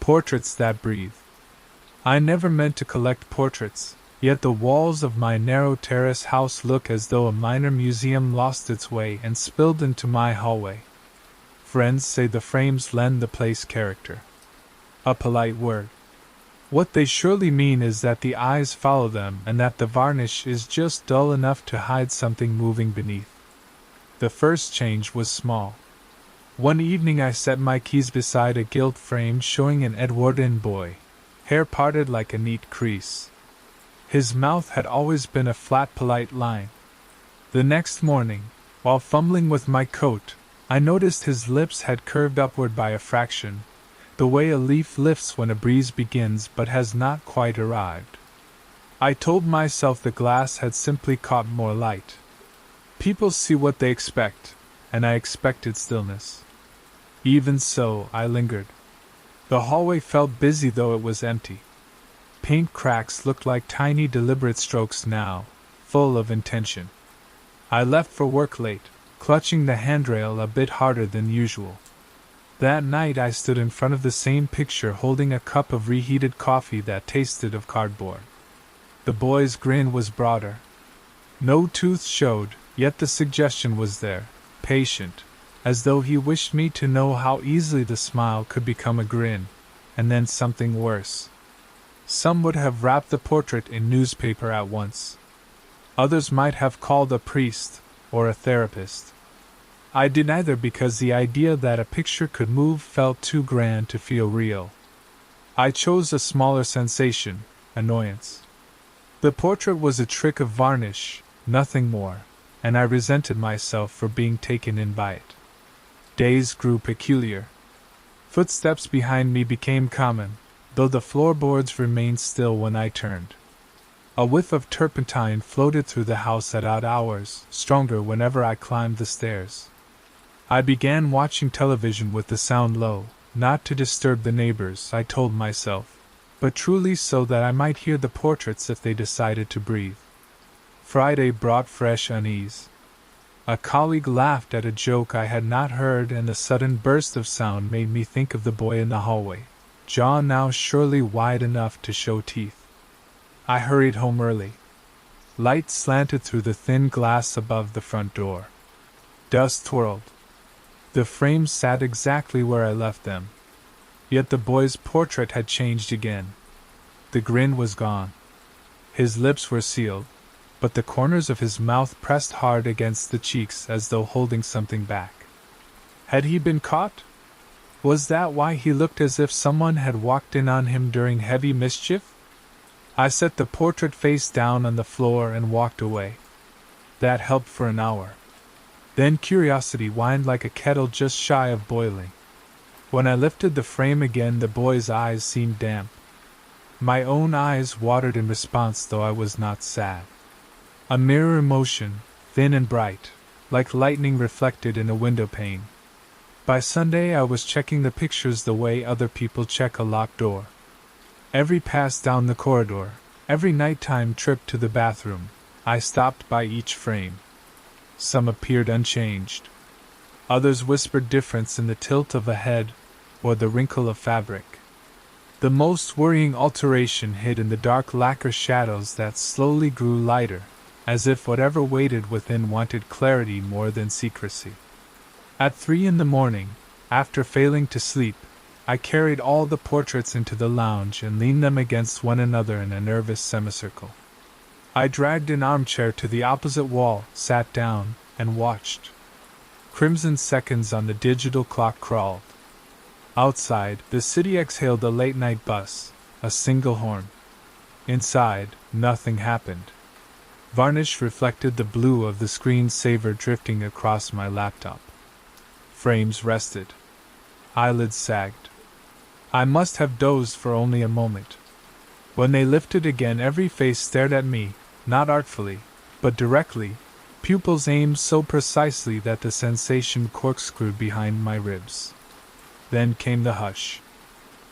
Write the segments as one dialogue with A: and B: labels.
A: Portraits that breathe. I never meant to collect portraits, yet the walls of my narrow terrace house look as though a minor museum lost its way and spilled into my hallway. Friends say the frames lend the place character. A polite word. What they surely mean is that the eyes follow them and that the varnish is just dull enough to hide something moving beneath. The first change was small. One evening I set my keys beside a gilt frame showing an Edwardian boy, hair parted like a neat crease. His mouth had always been a flat, polite line. The next morning, while fumbling with my coat, I noticed his lips had curved upward by a fraction, the way a leaf lifts when a breeze begins but has not quite arrived. I told myself the glass had simply caught more light. People see what they expect, and I expected stillness. Even so, I lingered. The hallway felt busy though it was empty. Paint cracks looked like tiny deliberate strokes now, full of intention. I left for work late, clutching the handrail a bit harder than usual. That night I stood in front of the same picture holding a cup of reheated coffee that tasted of cardboard. The boy's grin was broader. No tooth showed, yet the suggestion was there, patient, as though he wished me to know how easily the smile could become a grin, and then something worse. Some would have wrapped the portrait in newspaper at once. Others might have called a priest, or a therapist. I did neither because the idea that a picture could move felt too grand to feel real. I chose a smaller sensation, annoyance. The portrait was a trick of varnish, nothing more, and I resented myself for being taken in by it. Days grew peculiar. Footsteps behind me became common, though the floorboards remained still when I turned. A whiff of turpentine floated through the house at odd hours, stronger whenever I climbed the stairs. I began watching television with the sound low, not to disturb the neighbors, I told myself, but truly so that I might hear the portraits if they decided to breathe. Friday brought fresh unease. A colleague laughed at a joke I had not heard, and the sudden burst of sound made me think of the boy in the hallway, jaw now surely wide enough to show teeth. I hurried home early. Light slanted through the thin glass above the front door. Dust twirled. The frames sat exactly where I left them. Yet the boy's portrait had changed again. The grin was gone. His lips were sealed, but the corners of his mouth pressed hard against the cheeks as though holding something back. Had he been caught? Was that why he looked as if someone had walked in on him during heavy mischief? I set the portrait face down on the floor and walked away. That helped for an hour. Then curiosity whined like a kettle just shy of boiling. When I lifted the frame again, the boy's eyes seemed damp. My own eyes watered in response, though I was not sad. A mirror emotion, thin and bright, like lightning reflected in a window pane. By Sunday I was checking the pictures the way other people check a locked door. Every pass down the corridor, every nighttime trip to the bathroom, I stopped by each frame. Some appeared unchanged. Others whispered difference in the tilt of a head or the wrinkle of fabric. The most worrying alteration hid in the dark lacquer shadows that slowly grew lighter, as if whatever waited within wanted clarity more than secrecy. At 3 a.m, after failing to sleep, I carried all the portraits into the lounge and leaned them against one another in a nervous semicircle. I dragged an armchair to the opposite wall, sat down, and watched. Crimson seconds on the digital clock crawled. Outside, the city exhaled a late-night bus, a single horn. Inside, nothing happened. Varnish reflected the blue of the screensaver drifting across my laptop. Frames rested. Eyelids sagged. I must have dozed for only a moment. When they lifted again, every face stared at me, not artfully, but directly, pupils aimed so precisely that the sensation corkscrewed behind my ribs. Then came the hush.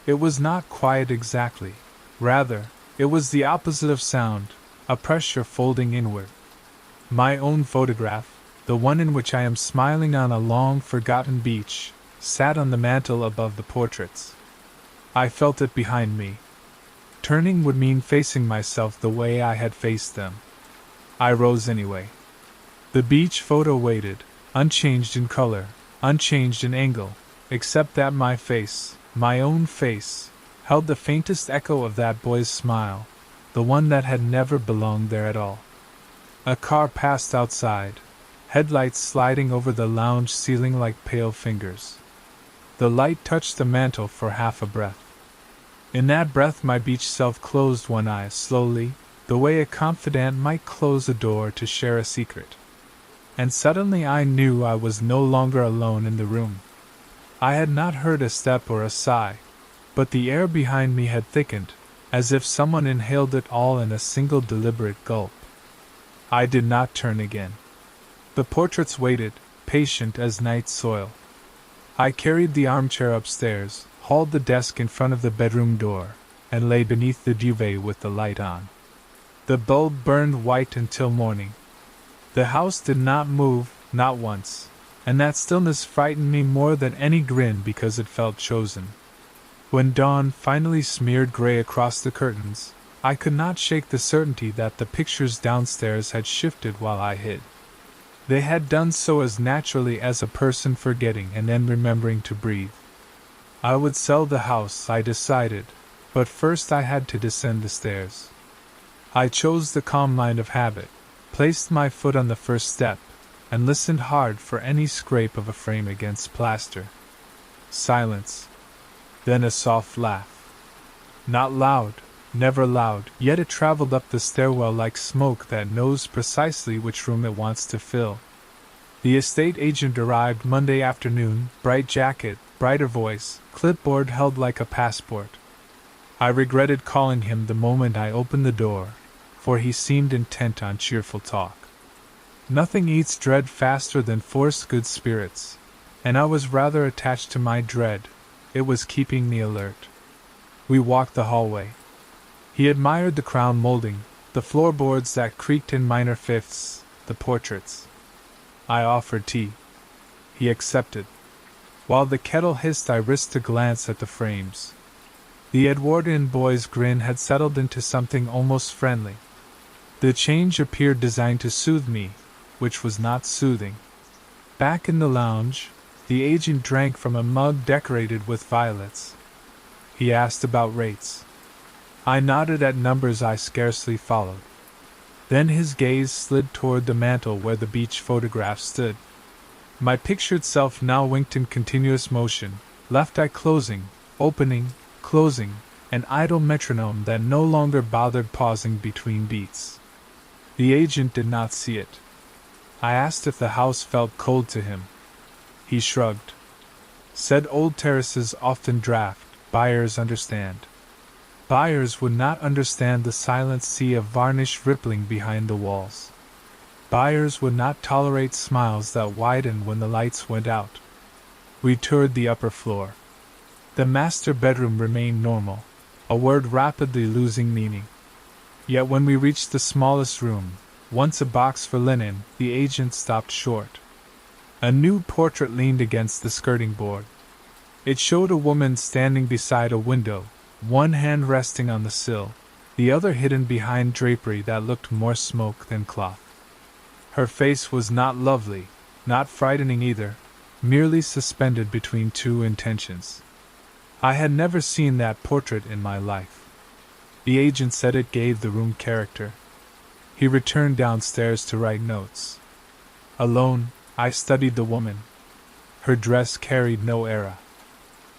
A: It was not quiet exactly. Rather, it was the opposite of sound, a pressure folding inward. My own photograph, the one in which I am smiling on a long-forgotten beach, sat on the mantel above the portraits. I felt it behind me. Turning would mean facing myself the way I had faced them. I rose anyway. The beach photo waited, unchanged in color, unchanged in angle, except that my face, my own face, held the faintest echo of that boy's smile, the one that had never belonged there at all. A car passed outside, headlights sliding over the lounge ceiling like pale fingers. The light touched the mantel for half a breath. In that breath my beach self closed one eye slowly, the way a confidant might close a door to share a secret. And suddenly I knew I was no longer alone in the room. I had not heard a step or a sigh, but the air behind me had thickened, as if someone inhaled it all in a single deliberate gulp. I did not turn again. The portraits waited, patient as night soil. I carried the armchair upstairs, hauled the desk in front of the bedroom door, and lay beneath the duvet with the light on. The bulb burned white until morning. The house did not move, not once, and that stillness frightened me more than any grin because it felt chosen. When dawn finally smeared gray across the curtains, I could not shake the certainty that the pictures downstairs had shifted while I hid. They had done so as naturally as a person forgetting and then remembering to breathe. I would sell the house, I decided, but first I had to descend the stairs. I chose the calm line of habit, placed my foot on the first step, and listened hard for any scrape of a frame against plaster. Silence. Then a soft laugh. Not loud, never loud, yet it traveled up the stairwell like smoke that knows precisely which room it wants to fill. The estate agent arrived Monday afternoon, bright jacket, brighter voice, clipboard held like a passport. I regretted calling him the moment I opened the door, for he seemed intent on cheerful talk. Nothing eats dread faster than forced good spirits, and I was rather attached to my dread. It was keeping me alert. We walked the hallway. He admired the crown molding, the floorboards that creaked in minor fifths, the portraits. I offered tea. He accepted. While the kettle hissed, I risked a glance at the frames. The Edwardian boy's grin had settled into something almost friendly. The change appeared designed to soothe me, which was not soothing. Back in the lounge, the agent drank from a mug decorated with violets. He asked about rates. I nodded at numbers I scarcely followed. Then his gaze slid toward the mantel where the beach photograph stood. My pictured self now winked in continuous motion, left eye closing, opening, closing, an idle metronome that no longer bothered pausing between beats. The agent did not see it. I asked if the house felt cold to him. He shrugged. Said old terraces often draft, buyers understand. Buyers would not understand the silent sea of varnish rippling behind the walls. Buyers would not tolerate smiles that widened when the lights went out. We toured the upper floor. The master bedroom remained normal, a word rapidly losing meaning. Yet when we reached the smallest room, once a box for linen, the agent stopped short. A new portrait leaned against the skirting board. It showed a woman standing beside a window, one hand resting on the sill, the other hidden behind drapery that looked more smoke than cloth. Her face was not lovely, not frightening either, merely suspended between two intentions. I had never seen that portrait in my life. The agent said it gave the room character. He returned downstairs to write notes. Alone, I studied the woman. Her dress carried no era.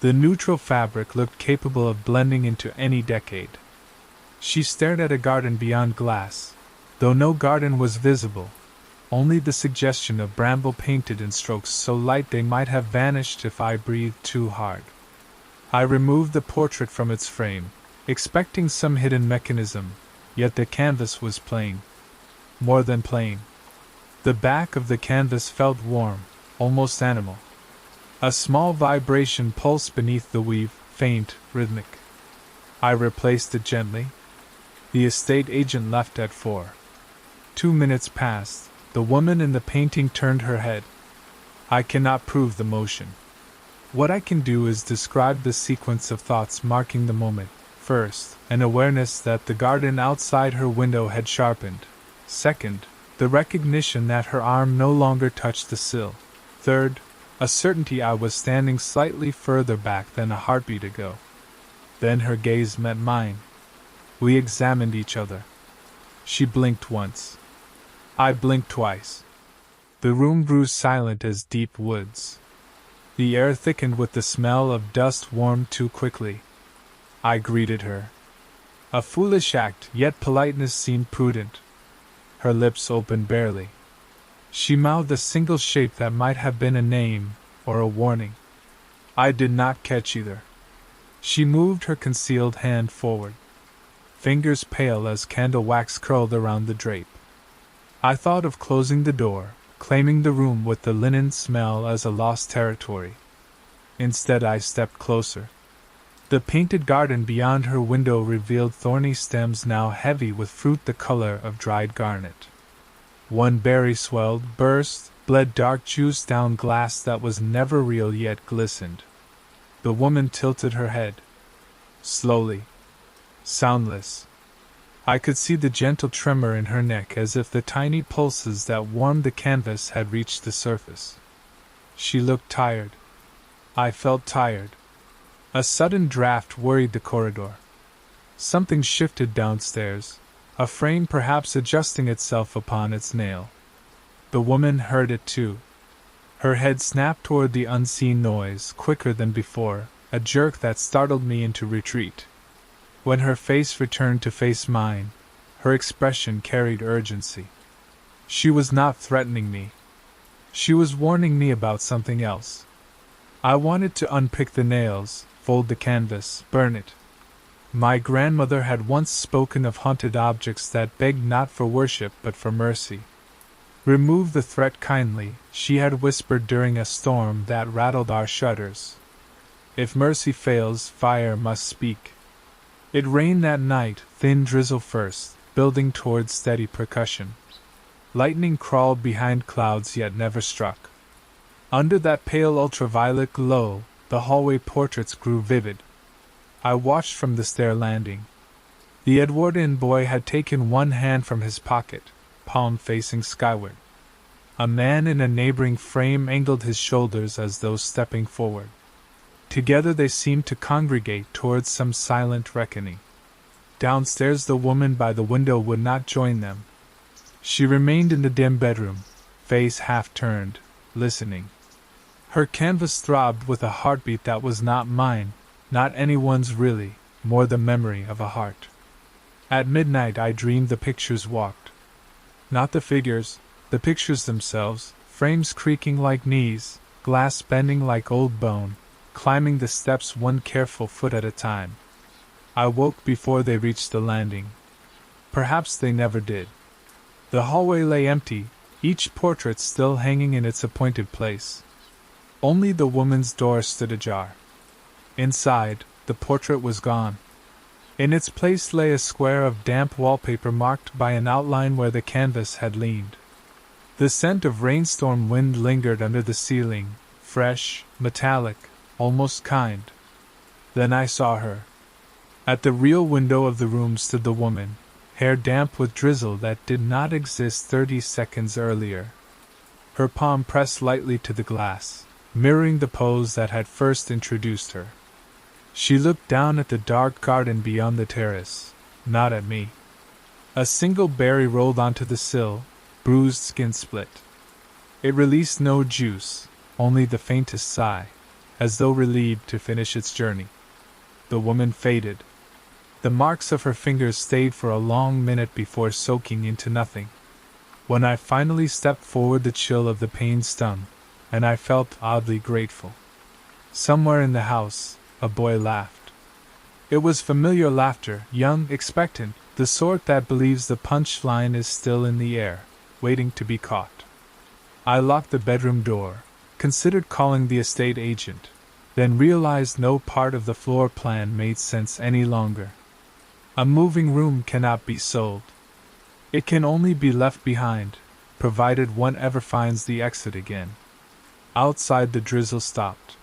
A: The neutral fabric looked capable of blending into any decade. She stared at a garden beyond glass, though no garden was visible, only the suggestion of bramble painted in strokes so light they might have vanished if I breathed too hard. I removed the portrait from its frame, expecting some hidden mechanism, yet the canvas was plain. More than plain. The back of the canvas felt warm, almost animal. A small vibration pulsed beneath the weave, faint, rhythmic. I replaced it gently. The estate agent left at 4. 2 minutes passed. The woman in the painting turned her head. I cannot prove the motion. What I can do is describe the sequence of thoughts marking the moment. First, an awareness that the garden outside her window had sharpened. Second, the recognition that her arm no longer touched the sill. Third, a certainty I was standing slightly further back than a heartbeat ago. Then her gaze met mine. We examined each other. She blinked once. I blinked twice. The room grew silent as deep woods. The air thickened with the smell of dust warmed too quickly. I greeted her. A foolish act, yet politeness seemed prudent. Her lips opened barely. She mouthed a single shape that might have been a name or a warning. I did not catch either. She moved her concealed hand forward. Fingers pale as candle wax curled around the drape. I thought of closing the door, claiming the room with the linen smell as a lost territory. Instead, I stepped closer. The painted garden beyond her window revealed thorny stems now heavy with fruit the color of dried garnet. One berry swelled, burst, bled dark juice down glass that was never real yet glistened. The woman tilted her head. Slowly. Soundless. I could see the gentle tremor in her neck as if the tiny pulses that warmed the canvas had reached the surface. She looked tired. I felt tired. A sudden draft worried the corridor. Something shifted downstairs, a frame perhaps adjusting itself upon its nail. The woman heard it too. Her head snapped toward the unseen noise quicker than before, a jerk that startled me into retreat. When her face returned to face mine, her expression carried urgency. She was not threatening me. She was warning me about something else. I wanted to unpick the nails, fold the canvas, burn it. My grandmother had once spoken of haunted objects that begged not for worship but for mercy. Remove the threat kindly, she had whispered during a storm that rattled our shutters. If mercy fails, fire must speak. It rained that night, thin drizzle first, building towards steady percussion. Lightning crawled behind clouds yet never struck. Under that pale ultraviolet glow, the hallway portraits grew vivid. I watched from the stair landing. The Edwardian boy had taken one hand from his pocket, palm facing skyward. A man in a neighboring frame angled his shoulders as though stepping forward. Together they seemed to congregate towards some silent reckoning. Downstairs the woman by the window would not join them. She remained in the dim bedroom, face half turned, listening. Her canvas throbbed with a heartbeat that was not mine, not anyone's really, more the memory of a heart. At midnight I dreamed the pictures walked. Not the figures, the pictures themselves, frames creaking like knees, glass bending like old bone, climbing the steps one careful foot at a time. I woke before they reached the landing. Perhaps they never did. The hallway lay empty, each portrait still hanging in its appointed place. Only the woman's door stood ajar. Inside, the portrait was gone. In its place lay a square of damp wallpaper marked by an outline where the canvas had leaned. The scent of rainstorm wind lingered under the ceiling, fresh, metallic, almost kind. Then I saw her. At the real window of the room stood the woman, hair damp with drizzle that did not exist 30 seconds earlier. Her palm pressed lightly to the glass, mirroring the pose that had first introduced her. She looked down at the dark garden beyond the terrace, not at me. A single berry rolled onto the sill, bruised skin split. It released no juice, only the faintest sigh, as though relieved to finish its journey. The woman faded. The marks of her fingers stayed for a long minute before soaking into nothing. When I finally stepped forward, the chill of the pain stung, and I felt oddly grateful. Somewhere in the house, a boy laughed. It was familiar laughter, young, expectant, the sort that believes the punch line is still in the air, waiting to be caught. I locked the bedroom door, considered calling the estate agent, then realized no part of the floor plan made sense any longer. A moving room cannot be sold. It can only be left behind, provided one ever finds the exit again. Outside the drizzle stopped.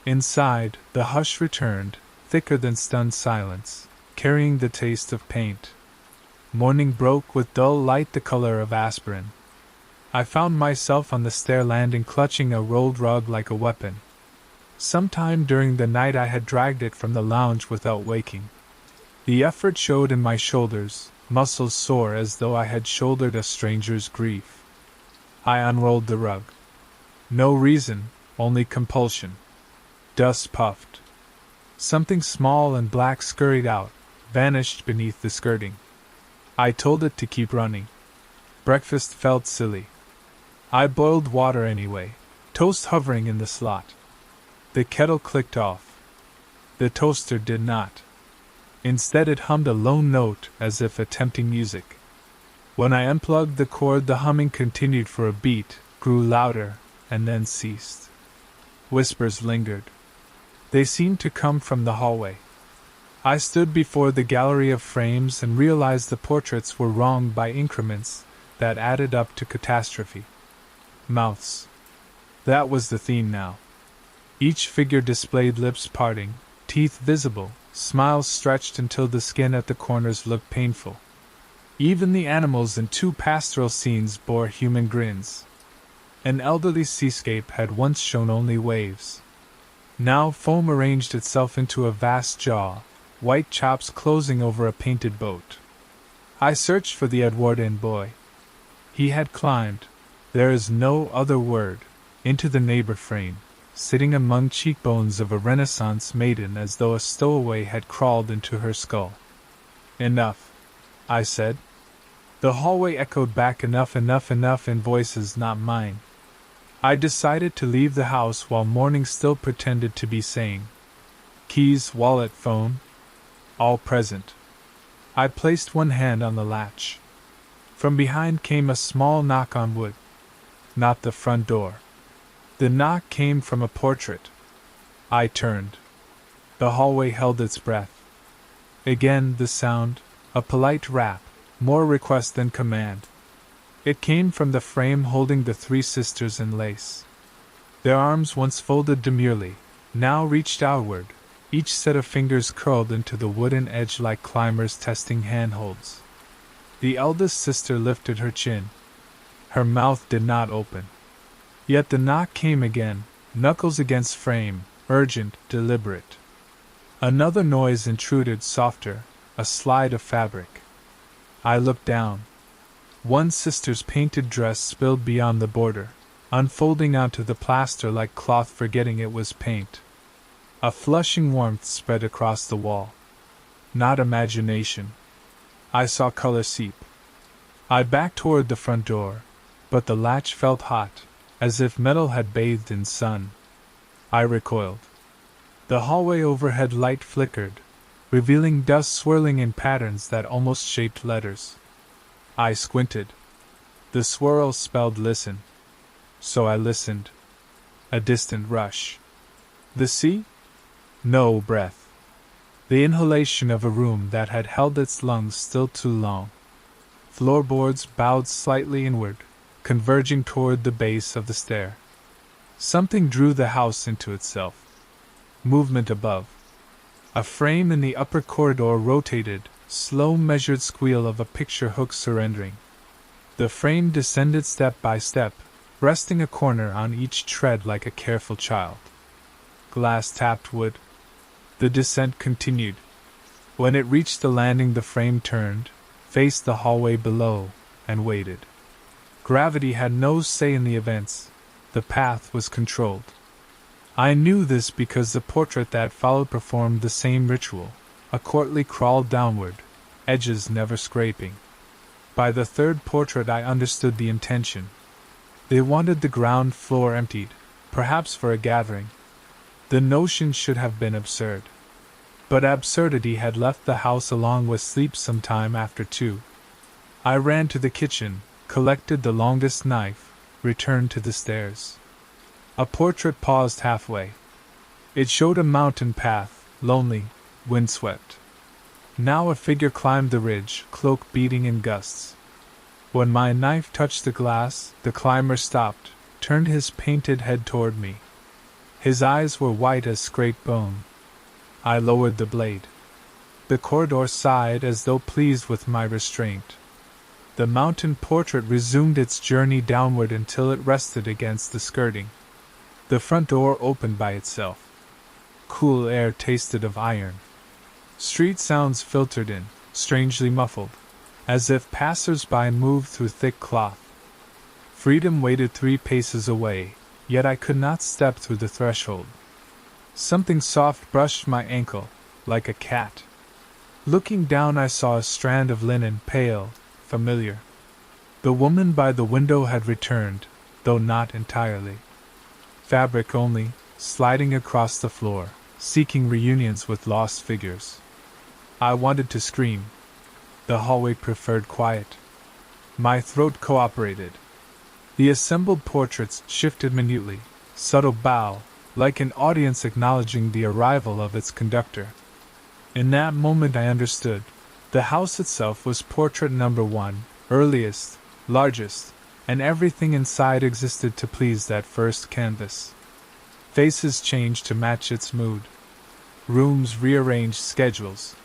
A: Inside, the hush returned, thicker than stunned silence, carrying the taste of paint. Morning broke with dull light the color of aspirin. I found myself on the stair landing clutching a rolled rug like a weapon. Sometime during the night I had dragged it from the lounge without waking. The effort showed in my shoulders, muscles sore as though I had shouldered a stranger's grief. I unrolled the rug. No reason, only compulsion. Dust puffed. Something small and black scurried out, vanished beneath the skirting. I told it to keep running. Breakfast felt silly. I boiled water anyway, toast hovering in the slot. The kettle clicked off. The toaster did not. Instead it hummed a lone note as if attempting music. When I unplugged the cord the humming continued for a beat, grew louder, and then ceased. Whispers lingered. They seemed to come from the hallway. I stood before the gallery of frames and realized the portraits were wrong by increments that added up to catastrophe. Mouths. That was the theme now. Each figure displayed lips parting, teeth visible, smiles stretched until the skin at the corners looked painful. Even the animals in 2 pastoral scenes bore human grins. An elderly seascape had once shown only waves. Now foam arranged itself into a vast jaw, white chops closing over a painted boat. I searched for the Edwardian boy. He had climbed, there is no other word, into the neighbor frame, sitting among cheekbones of a Renaissance maiden as though a stowaway had crawled into her skull. Enough, I said. The hallway echoed back enough in voices not mine. I decided to leave the house while morning still pretended to be sane. Keys, wallet, phone, all present. I placed one hand on the latch. From behind came a small knock on wood. Not the front door. The knock came from a portrait. I turned. The hallway held its breath. Again the sound, a polite rap, more request than command. It came from the frame holding the 3 sisters in lace. Their arms, once folded demurely, now reached outward, each set of fingers curled into the wooden edge like climbers testing handholds. The eldest sister lifted her chin. Her mouth did not open. Yet the knock came again, knuckles against frame, urgent, deliberate. Another noise intruded, softer, a slide of fabric. I looked down. One sister's painted dress spilled beyond the border, unfolding onto the plaster like cloth, forgetting it was paint. A flushing warmth spread across the wall. Not imagination. I saw color seep. I backed toward the front door, but the latch felt hot, as if metal had bathed in sun. I recoiled. The hallway overhead light flickered, revealing dust swirling in patterns that almost shaped letters. I squinted. The swirl spelled listen. So I listened. A distant rush. The sea? No breath. The inhalation of a room that had held its lungs still too long. Floorboards bowed slightly inward, converging toward the base of the stair. Something drew the house into itself. Movement above. A frame in the upper corridor rotated, slow measured squeal of a picture hook surrendering. The frame descended step by step, resting a corner on each tread like a careful child. Glass tapped wood. The descent continued. When it reached the landing the frame turned, faced the hallway below, and waited. Gravity had no say in the events. The path was controlled. I knew this because the portrait that followed performed the same ritual. A courtly crawl downward, edges never scraping. By the 3rd portrait I understood the intention. They wanted the ground floor emptied, perhaps for a gathering. The notion should have been absurd. But absurdity had left the house along with sleep some time after 2. I ran to the kitchen, collected the longest knife, returned to the stairs. A portrait paused halfway. It showed a mountain path, lonely, windswept. Now a figure climbed the ridge, cloak beating in gusts. When my knife touched the glass, the climber stopped, turned his painted head toward me. His eyes were white as scraped bone. I lowered the blade. The corridor sighed as though pleased with my restraint. The mountain portrait resumed its journey downward until it rested against the skirting. The front door opened by itself. Cool air tasted of iron. Street sounds filtered in, strangely muffled, as if passers-by moved through thick cloth. Freedom waited 3 paces away, yet I could not step through the threshold. Something soft brushed my ankle, like a cat. Looking down, I saw a strand of linen, pale, familiar. The woman by the window had returned, though not entirely. Fabric only, sliding across the floor, seeking reunions with lost figures. I wanted to scream. The hallway preferred quiet. My throat cooperated. The assembled portraits shifted minutely, subtle bow, like an audience acknowledging the arrival of its conductor. In that moment I understood. The house itself was portrait number 1, earliest, largest, and everything inside existed to please that first canvas. Faces changed to match its mood. Rooms rearranged schedules.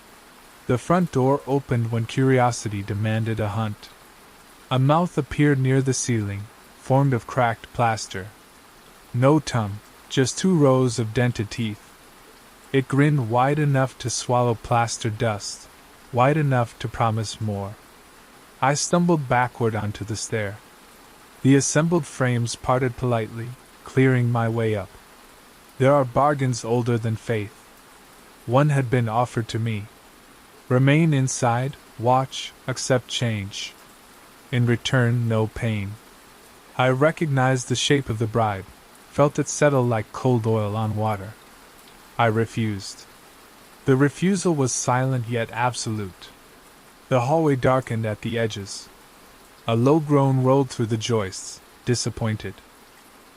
A: The front door opened when curiosity demanded a hunt. A mouth appeared near the ceiling, formed of cracked plaster. No tongue, just 2 rows of dented teeth. It grinned wide enough to swallow plaster dust, wide enough to promise more. I stumbled backward onto the stair. The assembled frames parted politely, clearing my way up. There are bargains older than faith. One had been offered to me. Remain inside, watch, accept change. In return, no pain. I recognized the shape of the bribe, felt it settle like cold oil on water. I refused. The refusal was silent yet absolute. The hallway darkened at the edges. A low groan rolled through the joists, disappointed.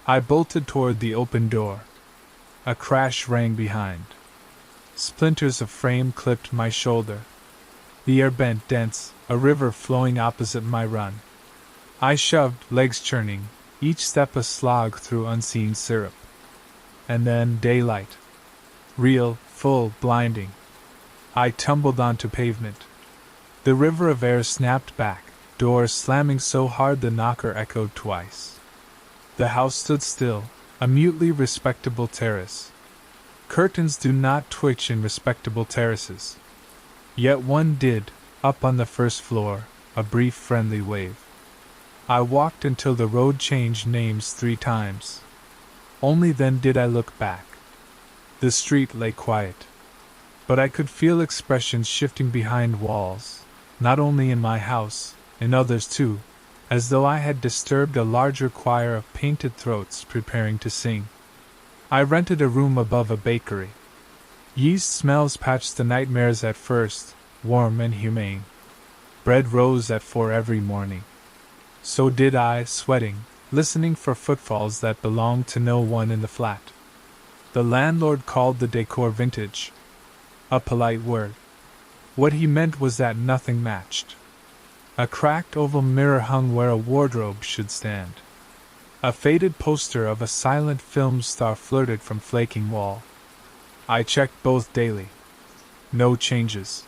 A: I bolted toward the open door. A crash rang behind. Splinters of frame clipped my shoulder. The air bent dense, a river flowing opposite my run. I shoved, legs churning, each step a slog through unseen syrup. And then daylight. Real, full, blinding. I tumbled onto pavement. The river of air snapped back, doors slamming so hard the knocker echoed twice. The house stood still, a mutely respectable terrace. Curtains do not twitch in respectable terraces. Yet one did, up on the first floor, a brief friendly wave. I walked until the road changed names 3 times. Only then did I look back. The street lay quiet. But I could feel expressions shifting behind walls, not only in my house, in others too, as though I had disturbed a larger choir of painted throats preparing to sing. I rented a room above a bakery. Yeast smells patched the nightmares at first, warm and humane. Bread rose at 4 every morning. So did I, sweating, listening for footfalls that belonged to no one in the flat. The landlord called the decor vintage. A polite word. What he meant was that nothing matched. A cracked oval mirror hung where a wardrobe should stand. A faded poster of a silent film star flirted from flaking wall. I checked both daily. No changes.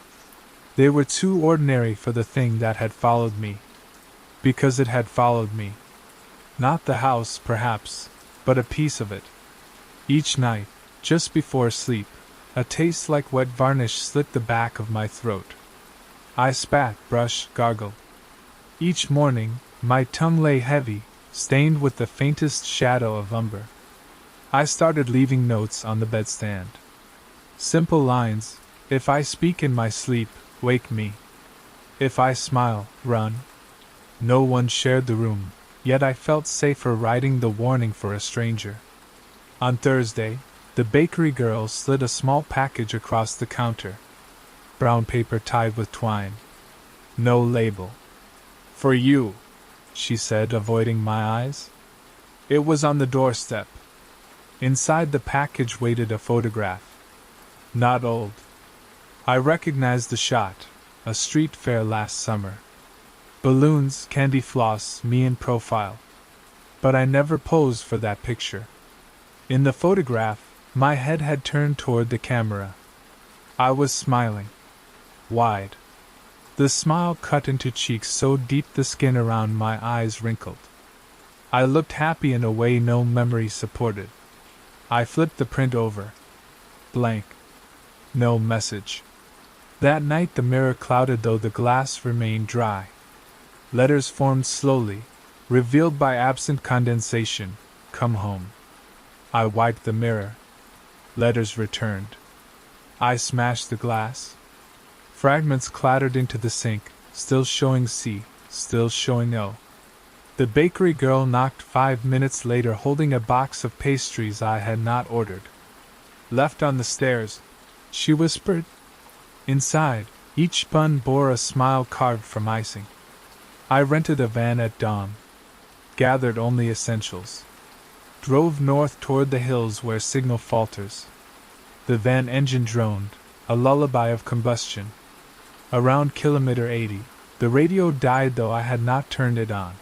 A: They were too ordinary for the thing that had followed me. Because it had followed me. Not the house, perhaps, but a piece of it. Each night, just before sleep, a taste like wet varnish slit the back of my throat. I spat, brushed, gargled. Each morning, my tongue lay heavy, stained with the faintest shadow of umber. I started leaving notes on the bedstand. Simple lines: if I speak in my sleep, wake me. If I smile, run. No one shared the room, yet I felt safer writing the warning for a stranger. On Thursday, the bakery girl slid a small package across the counter. Brown paper tied with twine. No label. For you, she said, avoiding my eyes. It was on the doorstep. Inside the package waited a photograph. Not old. I recognized the shot, a street fair last summer. Balloons, candy floss, me in profile. But I never posed for that picture. In the photograph, my head had turned toward the camera. I was smiling. Wide. The smile cut into cheeks so deep the skin around my eyes wrinkled. I looked happy in a way no memory supported. I flipped the print over. Blank. No message. That night the mirror clouded though the glass remained dry. Letters formed slowly, revealed by absent condensation. Come home. I wiped the mirror. Letters returned. I smashed the glass. Fragments clattered into the sink, still showing C, still showing O. The bakery girl knocked 5 minutes later holding a box of pastries I had not ordered. Left on the stairs, she whispered. Inside, each bun bore a smile carved from icing. I rented a van at dawn. Gathered only essentials. Drove north toward the hills where signal falters. The van engine droned, a lullaby of combustion. Around kilometer 80, the radio died though I had not turned it on.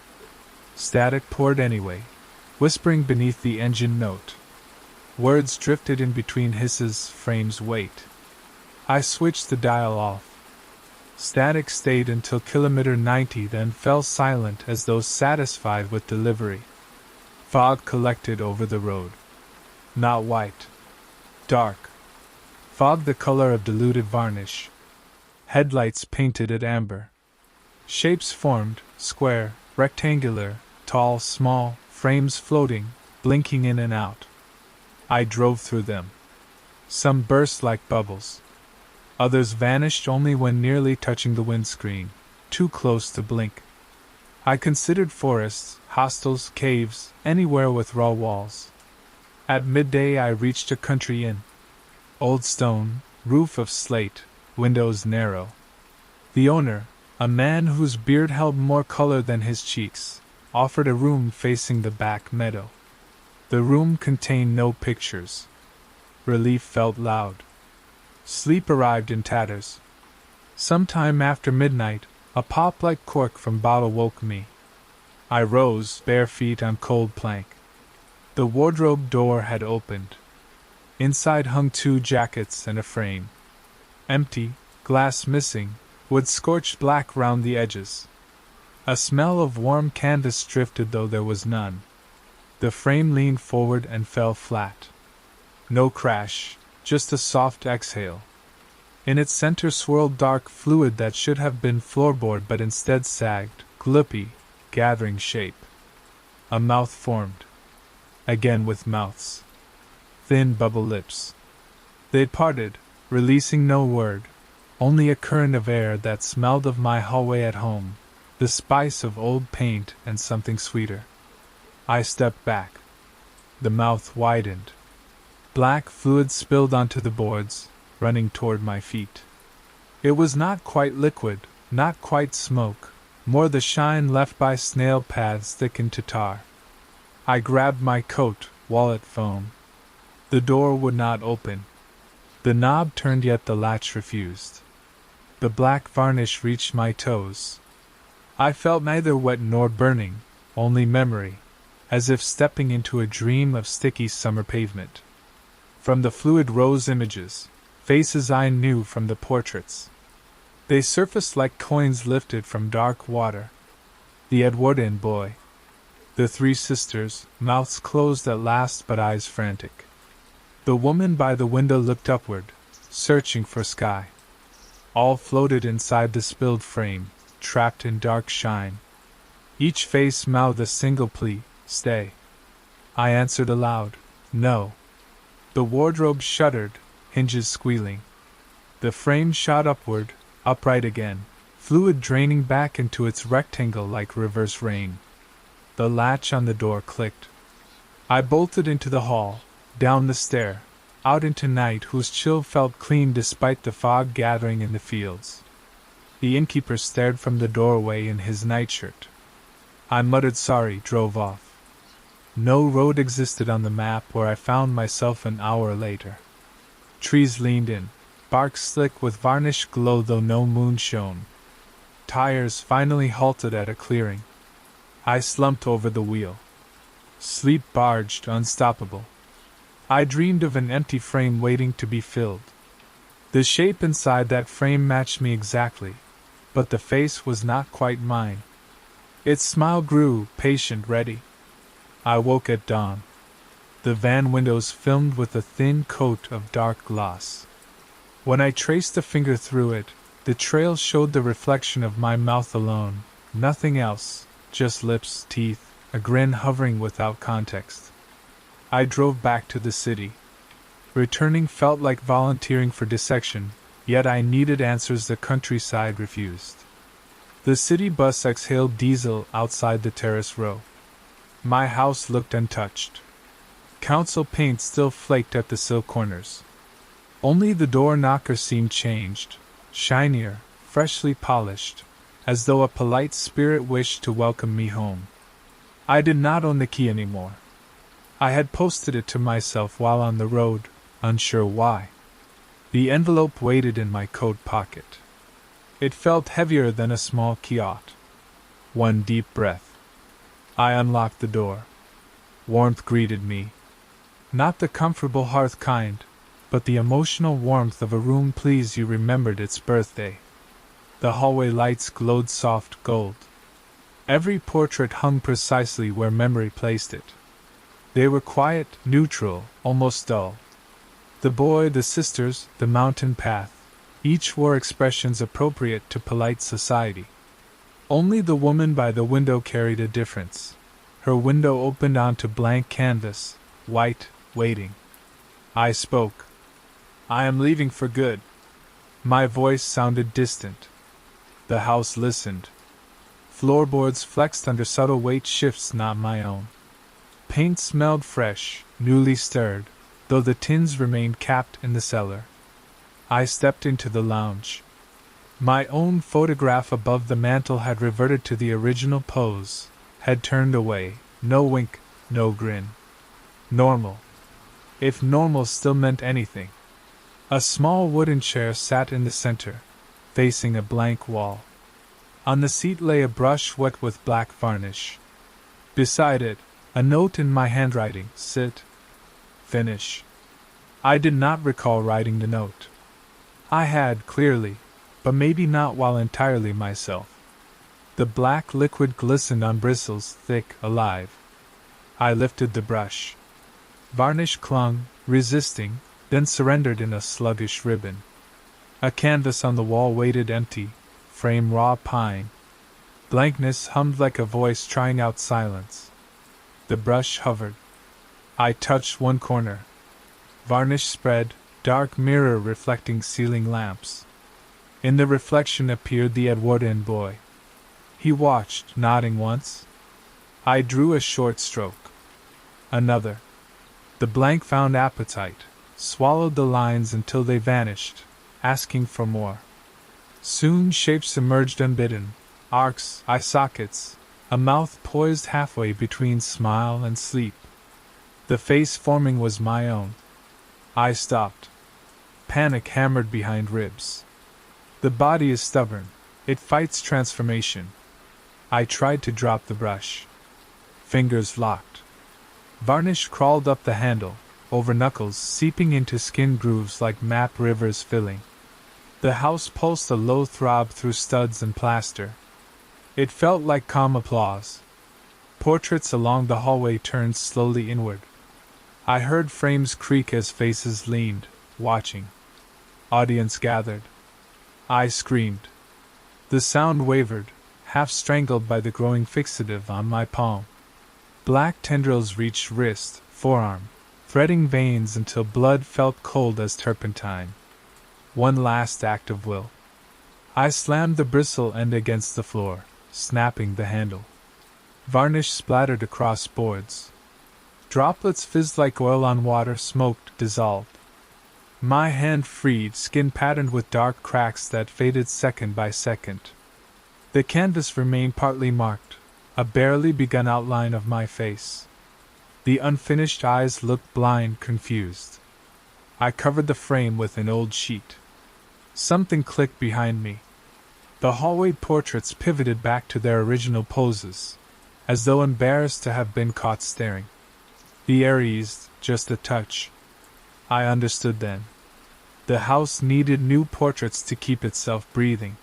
A: Static poured anyway, whispering beneath the engine note. Words drifted in between hisses, frames wait. I switched the dial off. Static stayed until kilometer 90, then fell silent as though satisfied with delivery. Fog collected over the road. Not white. Dark. Fog the color of diluted varnish. Headlights painted it amber. Shapes formed, square, rectangular, tall, small, frames floating, blinking in and out. I drove through them. Some burst like bubbles. Others vanished only when nearly touching the windscreen, too close to blink. I considered forests, hostels, caves, anywhere with raw walls. At midday I reached a country inn. Old stone, roof of slate, windows narrow. The owner, a man whose beard held more color than his cheeks, offered a room facing the back meadow. The room contained no pictures. Relief felt loud. Sleep arrived in tatters. Sometime after midnight, a pop like cork from bottle woke me. I rose, bare feet on cold plank. The wardrobe door had opened. Inside hung 2 jackets and a frame. Empty, glass missing, wood scorched black round the edges. A smell of warm canvas drifted though there was none. The frame leaned forward and fell flat. No crash, just a soft exhale. In its center swirled dark fluid that should have been floorboard but instead sagged, glippy, gathering shape. A mouth formed. Again with mouths. Thin bubble lips. They parted, releasing no word, only a current of air that smelled of my hallway at home, the spice of old paint and something sweeter. I stepped back. The mouth widened. Black fluid spilled onto the boards, running toward my feet. It was not quite liquid, not quite smoke, more the shine left by snail paths thickened to tar. I grabbed my coat, wallet, phone. The door would not open. The knob turned yet the latch refused. The black varnish reached my toes. I felt neither wet nor burning, only memory, as if stepping into a dream of sticky summer pavement. From the fluid rose images, faces I knew from the portraits. They surfaced like coins lifted from dark water. The Edwardian boy. The 3 sisters, mouths closed at last but eyes frantic. The woman by the window looked upward, searching for sky. All floated inside the spilled frame, trapped in dark shine. Each face mouthed a single plea, stay. I answered aloud, no. The wardrobe shuddered, hinges squealing. The frame shot upward, upright again, fluid draining back into its rectangle like reverse rain. The latch on the door clicked. I bolted into the hall, down the stair, out into night whose chill felt clean despite the fog gathering in the fields. The innkeeper stared from the doorway in his nightshirt. I muttered sorry, drove off. No road existed on the map where I found myself an hour later. Trees leaned in, bark slick with varnish glow though no moon shone. Tires finally halted at a clearing. I slumped over the wheel. Sleep barged, unstoppable. I dreamed of an empty frame waiting to be filled. The shape inside that frame matched me exactly, but the face was not quite mine. Its smile grew, patient, ready. I woke at dawn. The van windows filmed with a thin coat of dark gloss. When I traced a finger through it, the trail showed the reflection of my mouth alone, nothing else, just lips, teeth, a grin hovering without context. I drove back to the city. Returning felt like volunteering for dissection, yet I needed answers the countryside refused. The city bus exhaled diesel outside the terrace row. My house looked untouched. Council paint still flaked at the sill corners. Only the door knocker seemed changed, shinier, freshly polished, as though a polite spirit wished to welcome me home. I did not own the key anymore. I had posted it to myself while on the road, unsure why. The envelope waited in my coat pocket. It felt heavier than a small key ought. One deep breath. I unlocked the door. Warmth greeted me. Not the comfortable hearth kind, but the emotional warmth of a room pleased you remembered its birthday. The hallway lights glowed soft gold. Every portrait hung precisely where memory placed it. They were quiet, neutral, almost dull. The boy, the sisters, the mountain path, each wore expressions appropriate to polite society. Only the woman by the window carried a difference. Her window opened onto blank canvas, white, waiting. I spoke. "I am leaving for good." My voice sounded distant. The house listened. Floorboards flexed under subtle weight shifts not my own. Paint smelled fresh, newly stirred, though the tins remained capped in the cellar. I stepped into the lounge. My own photograph above the mantel had reverted to the original pose, had turned away, no wink, no grin. Normal. If normal still meant anything. A small wooden chair sat in the center, facing a blank wall. On the seat lay a brush wet with black varnish. Beside it, a note in my handwriting, "Sit. Finish." I did not recall writing the note. I had, clearly, but maybe not while entirely myself. The black liquid glistened on bristles, thick, alive. I lifted the brush. Varnish clung, resisting, then surrendered in a sluggish ribbon. A canvas on the wall waited empty, frame raw pine. Blankness hummed like a voice trying out silence. The brush hovered. I touched one corner. Varnish spread, dark mirror reflecting ceiling lamps. In the reflection appeared the Edwardian boy. He watched, nodding once. I drew a short stroke. Another. The blank found appetite, swallowed the lines until they vanished, asking for more. Soon shapes emerged unbidden, arcs, eye sockets, a mouth poised halfway between smile and sleep. The face forming was my own. I stopped. Panic hammered behind ribs. The body is stubborn. It fights transformation. I tried to drop the brush. Fingers locked. Varnish crawled up the handle, over knuckles, seeping into skin grooves like map rivers filling. The house pulsed a low throb through studs and plaster. It felt like calm applause. Portraits along the hallway turned slowly inward. I heard frames creak as faces leaned, watching. Audience gathered. I screamed. The sound wavered, half strangled by the growing fixative on my palm. Black tendrils reached wrist, forearm, threading veins until blood felt cold as turpentine. One last act of will. I slammed the bristle end against the floor, snapping the handle. Varnish splattered across boards. Droplets fizzed like oil on water, smoked, dissolved. My hand freed, skin patterned with dark cracks that faded second by second. The canvas remained partly marked, a barely begun outline of my face. The unfinished eyes looked blind, confused. I covered the frame with an old sheet. Something clicked behind me. The hallway portraits pivoted back to their original poses, as though embarrassed to have been caught staring. The air eased, just a touch, I understood then. The house needed new portraits to keep itself breathing.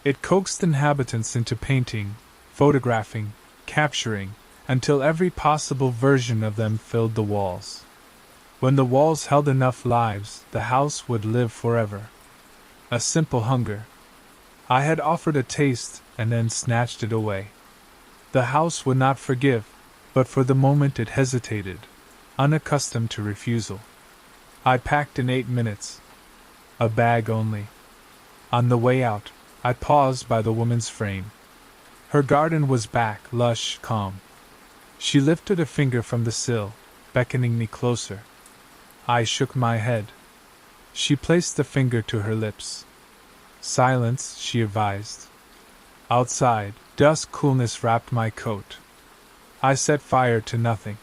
A: It coaxed inhabitants into painting, photographing, capturing, until every possible version of them filled the walls. When the walls held enough lives, the house would live forever. A simple hunger. I had offered a taste and then snatched it away. The house would not forgive, but for the moment it hesitated, unaccustomed to refusal. I packed in 8 minutes. A bag only. On the way out, I paused by the woman's frame. Her garden was back, lush, calm. She lifted a finger from the sill, beckoning me closer. I shook my head. She placed the finger to her lips. Silence, she advised. Outside, dusk coolness wrapped my coat. I set fire to nothing.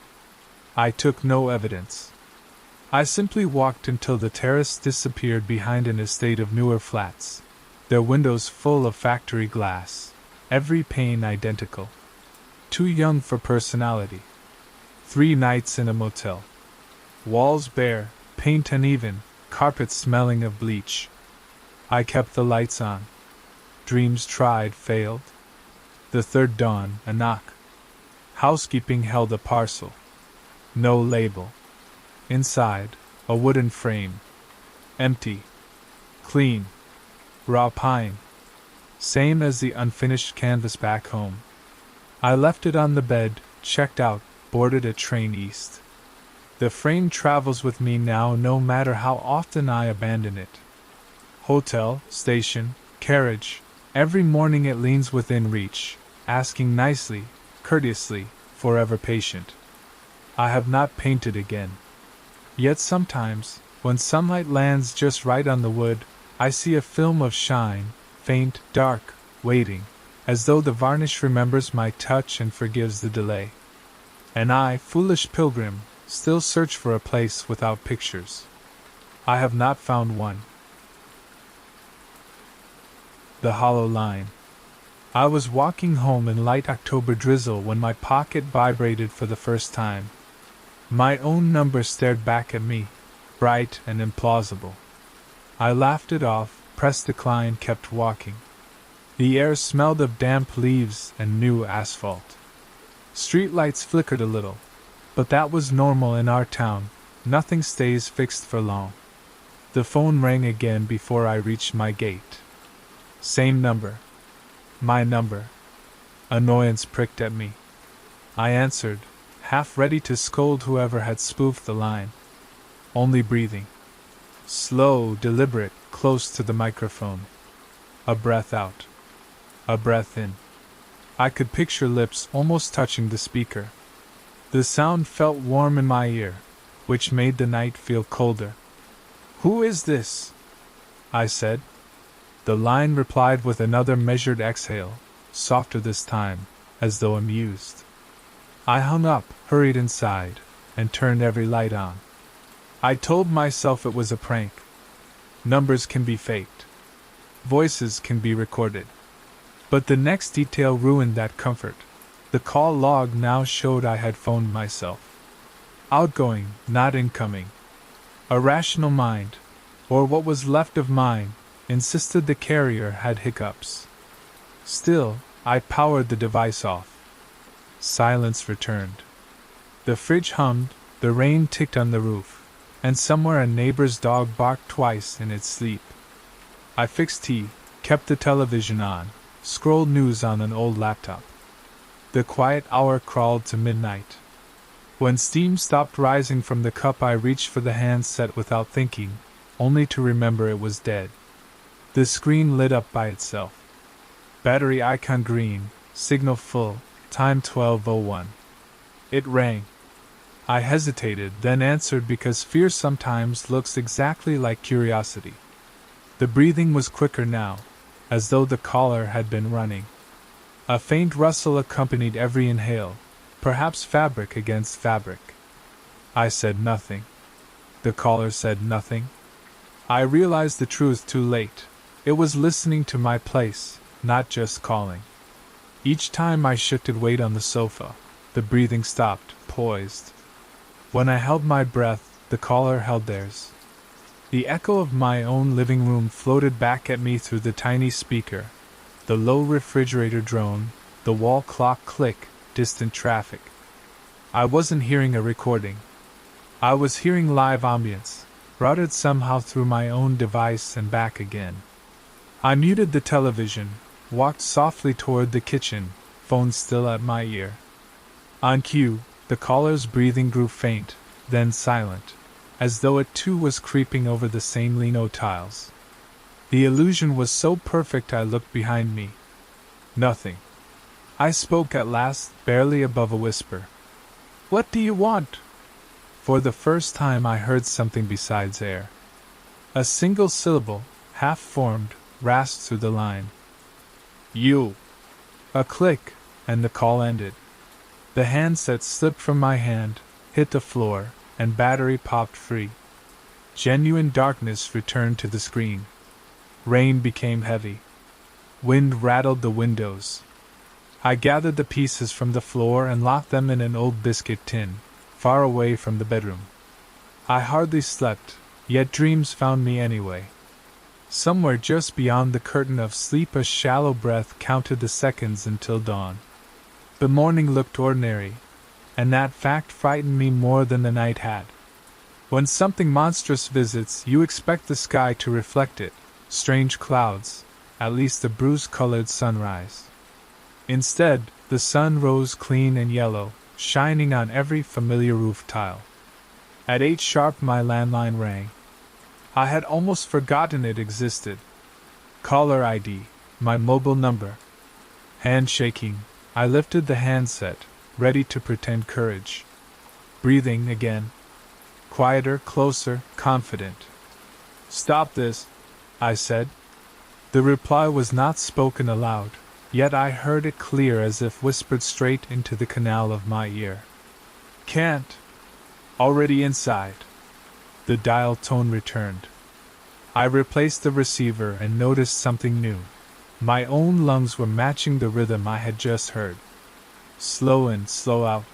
A: I took no evidence. I simply walked until the terrace disappeared behind an estate of newer flats, their windows full of factory glass, every pane identical. Too young for personality. 3 nights in a motel. Walls bare, paint uneven, carpets smelling of bleach. I kept the lights on. Dreams tried, failed. The third dawn, a knock. Housekeeping held a parcel. No label. Inside, a wooden frame. Empty. Clean. Raw pine. Same as the unfinished canvas back home. I left it on the bed, checked out, boarded a train east. The frame travels with me now no matter how often I abandon it. Hotel, station, carriage, every morning it leans within reach, asking nicely, courteously, forever patient. I have not painted again. Yet sometimes, when sunlight lands just right on the wood, I see a film of shine, faint, dark, waiting, as though the varnish remembers my touch and forgives the delay. And I, foolish pilgrim, still search for a place without pictures. I have not found one. The hollow line. I was walking home in light October drizzle when my pocket vibrated for the first time. My own number stared back at me, bright and implausible. I laughed it off, pressed decline, kept walking. The air smelled of damp leaves and new asphalt. Streetlights flickered a little, but that was normal in our town. Nothing stays fixed for long. The phone rang again before I reached my gate. Same number. My number. Annoyance pricked at me. I answered, half ready to scold whoever had spoofed the line. Only breathing. Slow, deliberate, close to the microphone. A breath out. A breath in. I could picture lips almost touching the speaker. The sound felt warm in my ear, which made the night feel colder. "Who is this?" I said. The line replied with another measured exhale, softer this time, as though amused. I hung up, hurried inside, and turned every light on. I told myself it was a prank. Numbers can be faked. Voices can be recorded. But the next detail ruined that comfort. The call log now showed I had phoned myself. Outgoing, not incoming. A rational mind, or what was left of mine, insisted the carrier had hiccups. Still, I powered the device off. Silence returned. The fridge hummed, the rain ticked on the roof, and somewhere a neighbor's dog barked twice in its sleep. I fixed tea, kept the television on, scrolled news on an old laptop. The quiet hour crawled to midnight. When steam stopped rising from the cup, I reached for the handset without thinking, only to remember it was dead. The screen lit up by itself. Battery icon green, signal full, time 12:01. It rang. I hesitated, then answered because fear sometimes looks exactly like curiosity. The breathing was quicker now, as though the caller had been running. A faint rustle accompanied every inhale, perhaps fabric against fabric. I said nothing. The caller said nothing. I realized the truth too late. It was listening to my place, not just calling. Each time I shifted weight on the sofa, the breathing stopped, poised. When I held my breath, The caller held theirs. The echo of my own living room floated back at me through the tiny speaker, the low refrigerator drone, the wall clock click, distant traffic. I wasn't hearing a recording. I was hearing live ambience, routed somehow through my own device and back again. I muted the television, walked softly toward the kitchen, phone still at my ear. On cue, the caller's breathing grew faint, then silent, as though it too was creeping over the same lino tiles. The illusion was so perfect I looked behind me. Nothing. I spoke at last, barely above a whisper. "What do you want?" For the first time I heard something besides air. A single syllable, half-formed, rasped through the line. "You." A click, and the call ended. The handset slipped from my hand, hit the floor, and battery popped free. Genuine darkness returned to the screen. Rain became heavy. Wind rattled the windows. I gathered the pieces from the floor and locked them in an old biscuit tin, far away from the bedroom. I hardly slept, yet dreams found me anyway. Somewhere just beyond the curtain of sleep a shallow breath counted the seconds until dawn. The morning looked ordinary, and that fact frightened me more than the night had. When something monstrous visits, you expect the sky to reflect it, strange clouds, at least a bruise-colored sunrise. Instead, the sun rose clean and yellow, shining on every familiar roof tile. At 8 sharp my landline rang. I had almost forgotten it existed. Caller ID, my mobile number. Hand shaking, I lifted the handset, ready to pretend courage. Breathing again. Quieter, closer, confident. "Stop this," I said. The reply was not spoken aloud, yet I heard it clear as if whispered straight into the canal of my ear. "Can't." "Already inside." The dial tone returned. I replaced the receiver and noticed something new. My own lungs were matching the rhythm I had just heard. Slow in, slow out.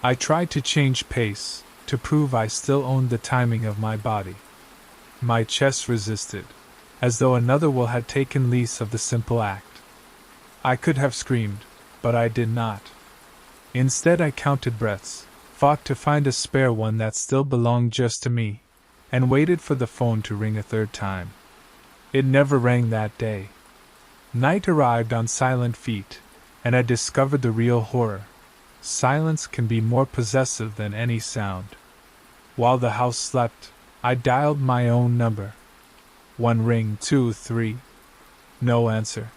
A: I tried to change pace, to prove I still owned the timing of my body. My chest resisted, as though another will had taken lease of the simple act. I could have screamed, but I did not. Instead I counted breaths, fought to find a spare one that still belonged just to me, and waited for the phone to ring a third time. It never rang that day. Night arrived on silent feet, and I discovered the real horror. Silence can be more possessive than any sound. While the house slept, I dialed my own number. 1 ring, 2, 3. No answer.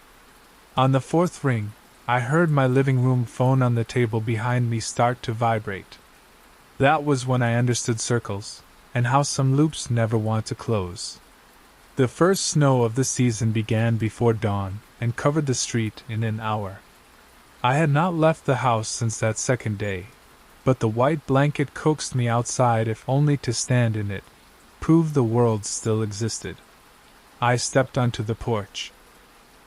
A: On the 4th ring, I heard my living room phone on the table behind me start to vibrate. That was when I understood circles, and how some loops never want to close. The first snow of the season began before dawn, and covered the street in an hour. I had not left the house since that second day, but the white blanket coaxed me outside if only to stand in it, prove the world still existed. I stepped onto the porch.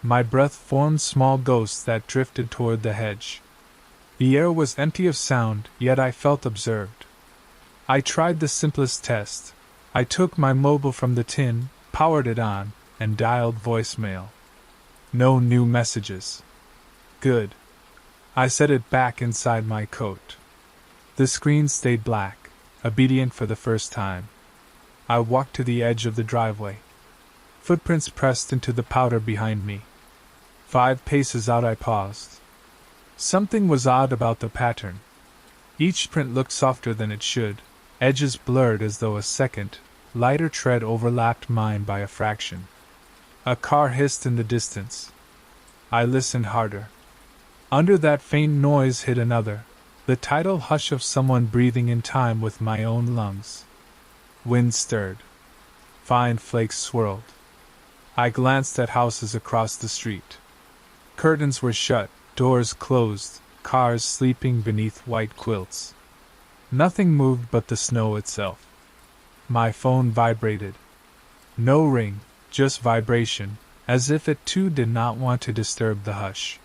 A: My breath formed small ghosts that drifted toward the hedge. The air was empty of sound, yet I felt observed. I tried the simplest test. I took my mobile from the tin, powered it on, and dialed voicemail. No new messages. Good. I set it back inside my coat. The screen stayed black, obedient for the first time. I walked to the edge of the driveway. Footprints pressed into the powder behind me. 5 paces out I paused. Something was odd about the pattern. Each print looked softer than it should, edges blurred as though a second, lighter tread overlapped mine by a fraction. A car hissed in the distance. I listened harder. Under that faint noise hid another, the tidal hush of someone breathing in time with my own lungs. Wind stirred. Fine flakes swirled. I glanced at houses across the street. Curtains were shut, doors closed, cars sleeping beneath white quilts. Nothing moved but the snow itself. My phone vibrated. No ring, just vibration, as if it too did not want to disturb the hush.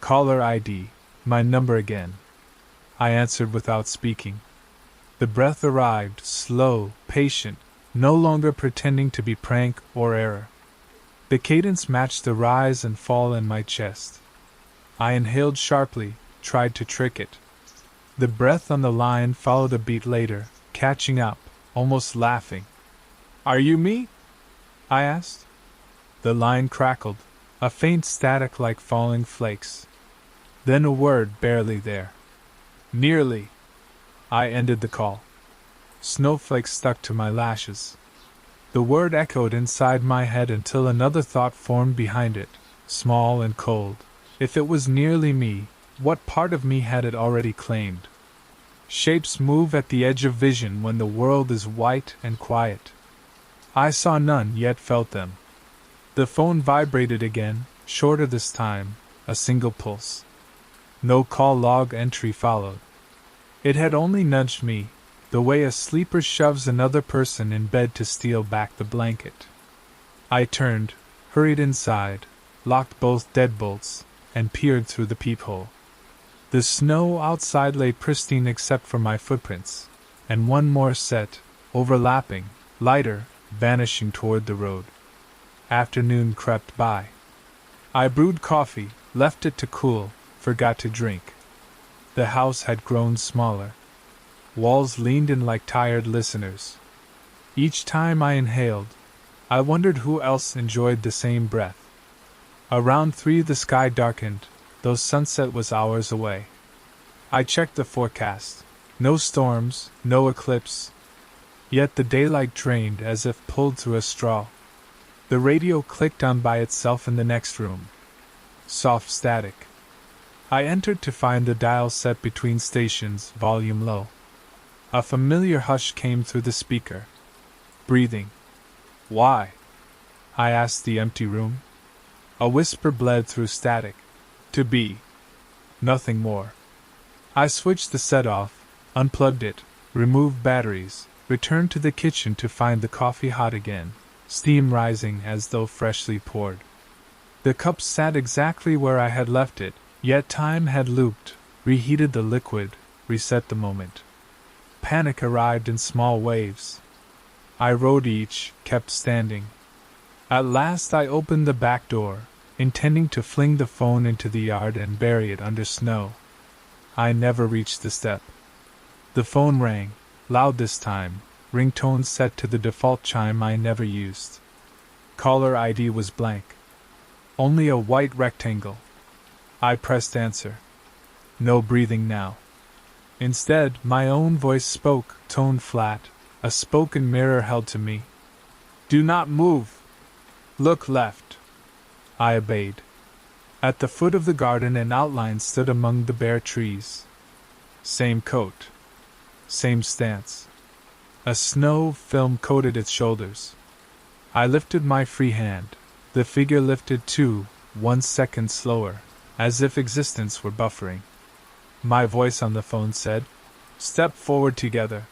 A: Caller ID, my number again. I answered without speaking. The breath arrived, slow, patient, no longer pretending to be prank or error. The cadence matched the rise and fall in my chest. I inhaled sharply, tried to trick it. The breath on the line followed a beat later, catching up, almost laughing. "Are you me?" I asked. The line crackled, a faint static like falling flakes. Then a word barely there. "Nearly." I ended the call. Snowflakes stuck to my lashes. The word echoed inside my head until another thought formed behind it, small and cold. If it was nearly me, what part of me had it already claimed? Shapes move at the edge of vision when the world is white and quiet. I saw none, yet felt them. The phone vibrated again, shorter this time, a single pulse. No call log entry followed. It had only nudged me, the way a sleeper shoves another person in bed to steal back the blanket. I turned, hurried inside, locked both deadbolts, and peered through the peephole. The snow outside lay pristine except for my footprints, and one more set, overlapping, lighter, vanishing toward the road. Afternoon crept by. I brewed coffee, left it to cool, forgot to drink. The house had grown smaller. Walls leaned in like tired listeners. Each time I inhaled, I wondered who else enjoyed the same breath. Around 3 the sky darkened, though sunset was hours away. I checked the forecast. No storms, no eclipse. Yet the daylight drained as if pulled through a straw. The radio clicked on by itself in the next room. Soft static. I entered to find the dial set between stations, volume low. A familiar hush came through the speaker. Breathing. "Why?" I asked the empty room. A whisper bled through static. "To be. Nothing more." I switched the set off, unplugged it, removed batteries, returned to the kitchen to find the coffee hot again, steam rising as though freshly poured. The cup sat exactly where I had left it, yet time had looped, reheated the liquid, reset the moment. Panic arrived in small waves. I rode each, kept standing. At last I opened the back door, intending to fling the phone into the yard and bury it under snow. I never reached the step. The phone rang, loud this time, ringtone set to the default chime I never used. Caller ID was blank. Only a white rectangle. I pressed answer. No breathing now. Instead, my own voice spoke, tone flat, a spoken mirror held to me. "Do not move. Look left." I obeyed. At the foot of the garden an outline stood among the bare trees. Same coat. Same stance. A snow film coated its shoulders. I lifted my free hand. The figure lifted too, 1 second slower, as if existence were buffering. My voice on the phone said, "Step forward together."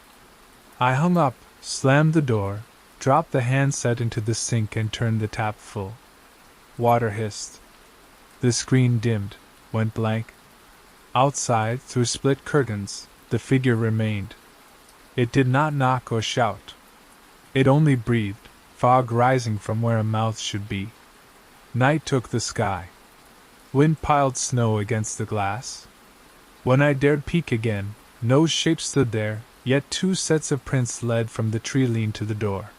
A: I hung up, slammed the door, dropped the handset into the sink and turned the tap full. Water hissed. The screen dimmed, went blank. Outside, through split curtains, the figure remained. It did not knock or shout. It only breathed, fog rising from where a mouth should be. Night took the sky. Wind piled snow against the glass. When I dared peek again, no shape stood there, yet 2 sets of prints led from the tree lean to the door.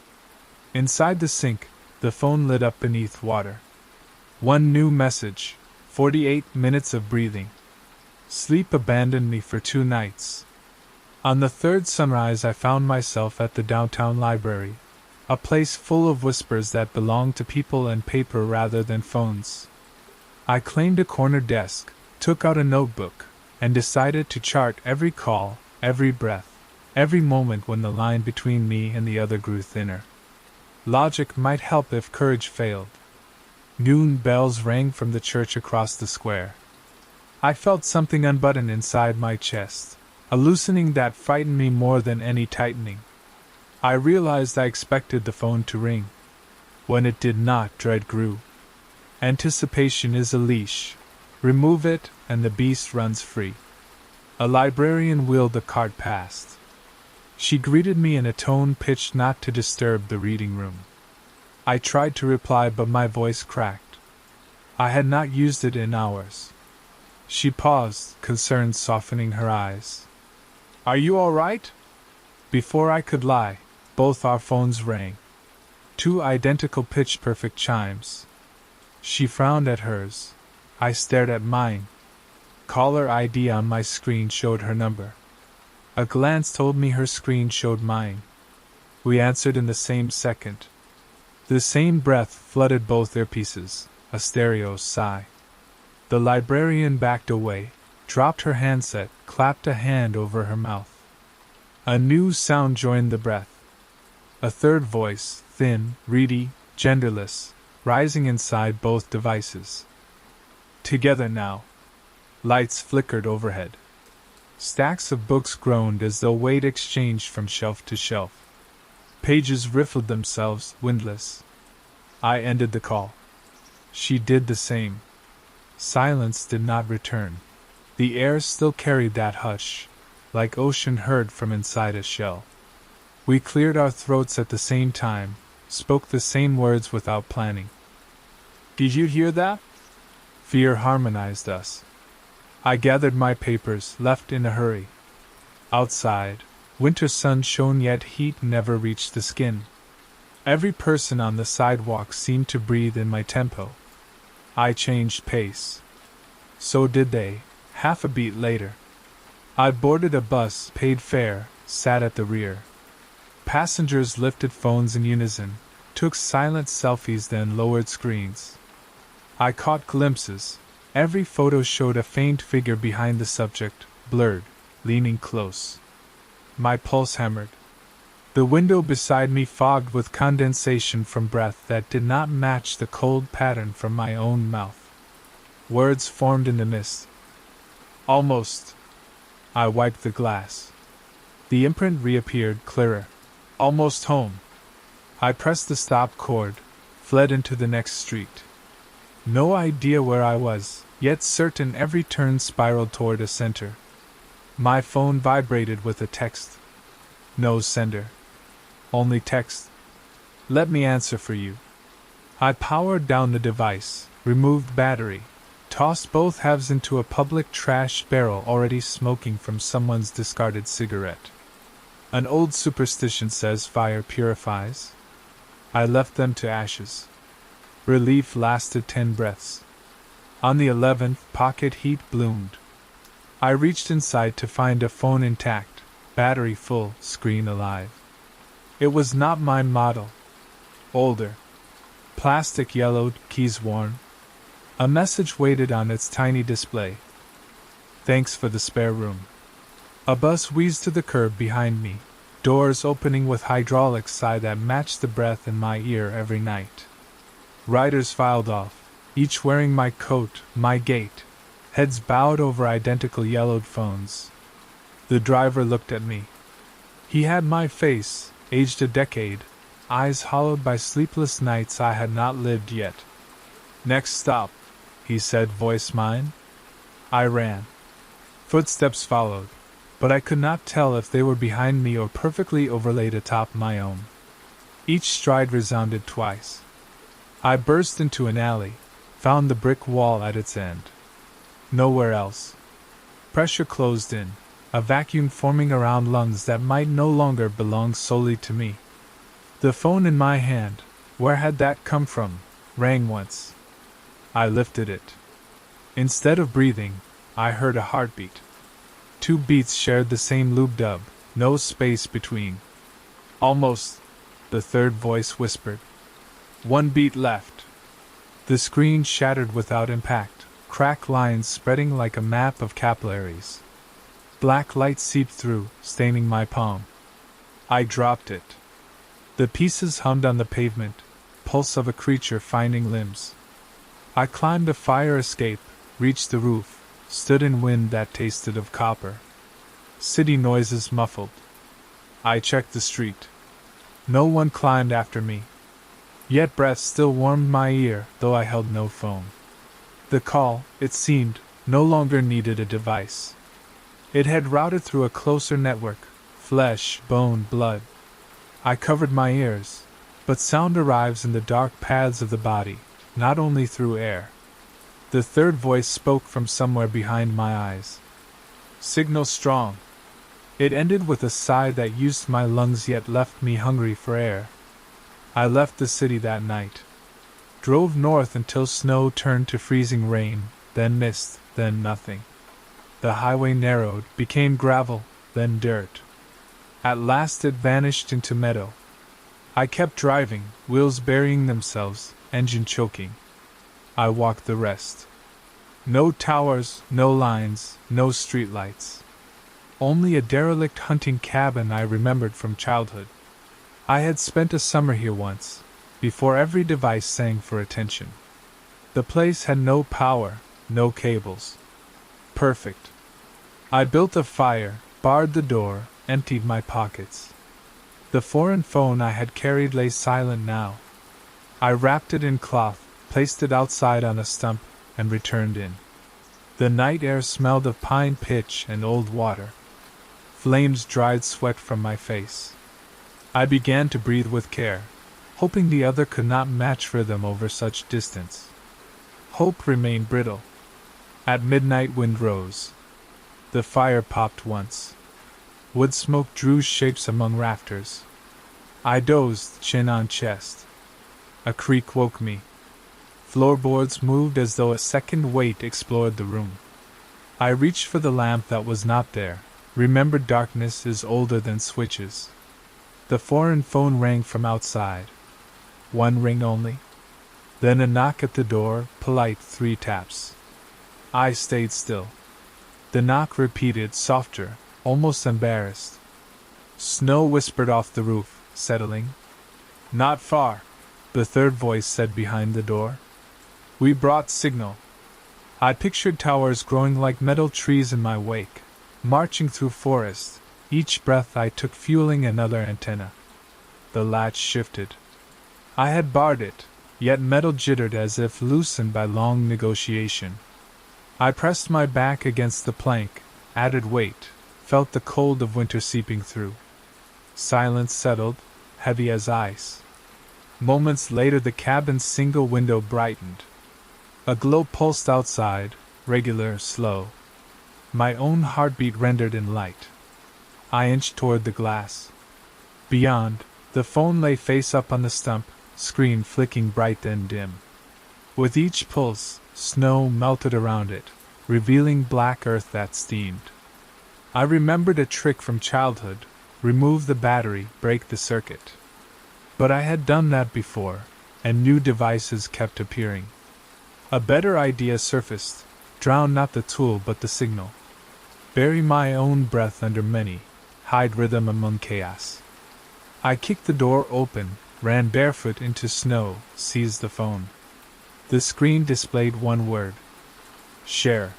A: Inside the sink, the phone lit up beneath water. One new message, 48 minutes of breathing. Sleep abandoned me for 2 nights. On the 3rd sunrise I found myself at the downtown library, a place full of whispers that belonged to people and paper rather than phones. I claimed a corner desk, took out a notebook, and decided to chart every call, every breath, every moment when the line between me and the other grew thinner. Logic might help if courage failed. Noon bells rang from the church across the square. I felt something unbutton inside my chest, a loosening that frightened me more than any tightening. I realized I expected the phone to ring. When it did not, dread grew. Anticipation is a leash. Remove it, and the beast runs free. A librarian wheeled the cart past. She greeted me in a tone pitched not to disturb the reading room. I tried to reply, but my voice cracked. I had not used it in hours. She paused, concern softening her eyes. "Are you all right?" Before I could lie, both our phones rang. 2 identical pitch-perfect chimes. She frowned at hers. I stared at mine. Caller ID on my screen showed her number. A glance told me her screen showed mine. We answered in the same second. The same breath flooded both earpieces, a stereo sigh. The librarian backed away, dropped her handset, clapped a hand over her mouth. A new sound joined the breath. A third voice, thin, reedy, genderless, rising inside both devices. Together now. Lights flickered overhead. Stacks of books groaned as though weight exchanged from shelf to shelf. Pages riffled themselves, windless. I ended the call. She did the same. Silence did not return. The air still carried that hush, like ocean heard from inside a shell. We cleared our throats at the same time, spoke the same words without planning. "Did you hear that?" Fear harmonized us. I gathered my papers, left in a hurry. Outside, winter sun shone, yet heat never reached the skin. Every person on the sidewalk seemed to breathe in my tempo. I changed pace. So did they, half a beat later. I boarded a bus, paid fare, sat at the rear. Passengers lifted phones in unison, took silent selfies, then lowered screens. I caught glimpses. Every photo showed a faint figure behind the subject, blurred, leaning close. My pulse hammered. The window beside me fogged with condensation from breath that did not match the cold pattern from my own mouth. Words formed in the mist. "Almost." I wiped the glass. The imprint reappeared, clearer. "Almost home." I pressed the stop cord, fled into the next street. No idea where I was, yet certain every turn spiraled toward a center. My phone vibrated with a text. No sender. Only text. "Let me answer for you." I powered down the device, removed battery, tossed both halves into a public trash barrel already smoking from someone's discarded cigarette. An old superstition says fire purifies. I left them to ashes. Relief lasted 10 breaths. On the 11th, pocket heat bloomed. I reached inside to find a phone intact, battery full, screen alive. It was not my model. Older. Plastic yellowed, keys worn. A message waited on its tiny display. "Thanks for the spare room." A bus wheezed to the curb behind me, doors opening with hydraulic sigh that matched the breath in my ear every night. Riders filed off, each wearing my coat, my gait, heads bowed over identical yellowed phones. The driver looked at me. He had my face, aged a decade, eyes hollowed by sleepless nights I had not lived yet. "Next stop," he said, voice mine. I ran. Footsteps followed, but I could not tell if they were behind me or perfectly overlaid atop my own. Each stride resounded twice. I burst into an alley, found the brick wall at its end. Nowhere else. Pressure closed in, a vacuum forming around lungs that might no longer belong solely to me. The phone in my hand, where had that come from, rang once. I lifted it. Instead of breathing, I heard a heartbeat. 2 beats shared the same loop dub, no space between. "Almost," the third voice whispered. 1 beat left. The screen shattered without impact, cracked lines spreading like a map of capillaries. Black light seeped through, staining my palm. I dropped it. The pieces hummed on the pavement, pulse of a creature finding limbs. I climbed a fire escape, reached the roof, stood in wind that tasted of copper. City noises muffled. I checked the street. No one climbed after me. Yet breath still warmed my ear, though I held no phone. The call, it seemed, no longer needed a device. It had routed through a closer network, Flesh, bone, blood. I covered my ears, but sound arrives in the dark paths of the body, not only through air. The third voice spoke from somewhere behind my eyes. Signal strong. It ended with a sigh that used my lungs yet left me hungry for air. I left the city that night. Drove north until snow turned to freezing rain, then mist, then nothing. The highway narrowed, became gravel, then dirt. At last it vanished into meadow. I kept driving, wheels burying themselves, engine choking. I walked the rest. No towers, no lines, no streetlights. Only a derelict hunting cabin I remembered from childhood. I had spent a summer here once, before every device sang for attention. The place had no power, no cables. Perfect. I built a fire, barred the door, emptied my pockets. The foreign phone I had carried lay silent now. I wrapped it in cloth, placed it outside on a stump, and returned in. The night air smelled of pine pitch and old water. Flames dried sweat from my face. I began to breathe with care, hoping the other could not match rhythm over such distance. Hope remained brittle. At midnight wind rose. The fire popped once. Wood smoke drew shapes among rafters. I dozed, chin on chest. A creak woke me. Floorboards moved as though a second weight explored the room. I reached for the lamp that was not there. Remembered darkness is older than switches. The foreign phone rang from outside. One ring only. Then a knock at the door, polite 3 taps. I stayed still. The knock repeated, softer, almost embarrassed. Snow whispered off the roof, settling. Not far, the third voice said behind the door. We brought signal. I pictured towers growing like metal trees in my wake, marching through forest, each breath I took fueling another antenna. The latch shifted. I had barred it, yet metal jittered as if loosened by long negotiation. I pressed my back against the plank, added weight, felt the cold of winter seeping through. Silence settled, heavy as ice. Moments later the cabin's single window brightened. A glow pulsed outside, regular, slow. My own heartbeat rendered in light. I inched toward the glass. Beyond, the phone lay face up on the stump, screen flicking bright then dim. With each pulse, snow melted around it, revealing black earth that steamed. I remembered a trick from childhood: remove the battery, break the circuit. But I had done that before, and new devices kept appearing. A better idea surfaced: drown not the tool but the signal. Bury my own breath under many, hide rhythm among chaos. I kicked the door open, ran barefoot into snow, seized the phone. The screen displayed one word: share.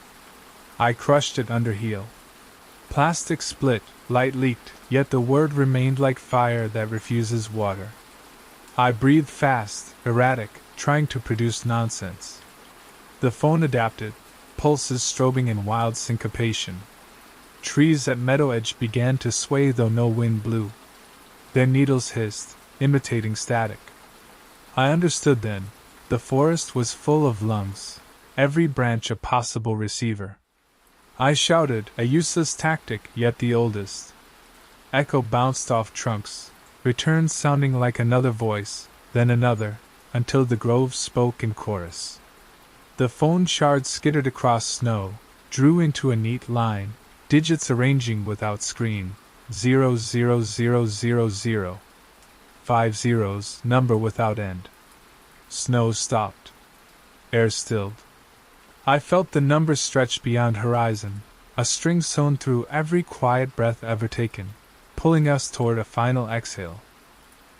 A: I crushed it under heel. Plastic split, light leaked, yet the word remained like fire that refuses water. I breathed fast, erratic, trying to produce nonsense. The phone adapted, pulses strobing in wild syncopation. Trees at meadow edge began to sway though no wind blew. Their needles hissed, imitating static. I understood then. The forest was full of lungs, every branch a possible receiver. I shouted, a useless tactic, yet the oldest. Echo bounced off trunks, returned sounding like another voice, then another, until the grove spoke in chorus. The phone shards skittered across snow, drew into a neat line, digits arranging without screen, 00000. 5 zeros, number without end. Snow stopped. Air stilled. I felt the numbers stretch beyond horizon, a string sewn through every quiet breath ever taken, pulling us toward a final exhale.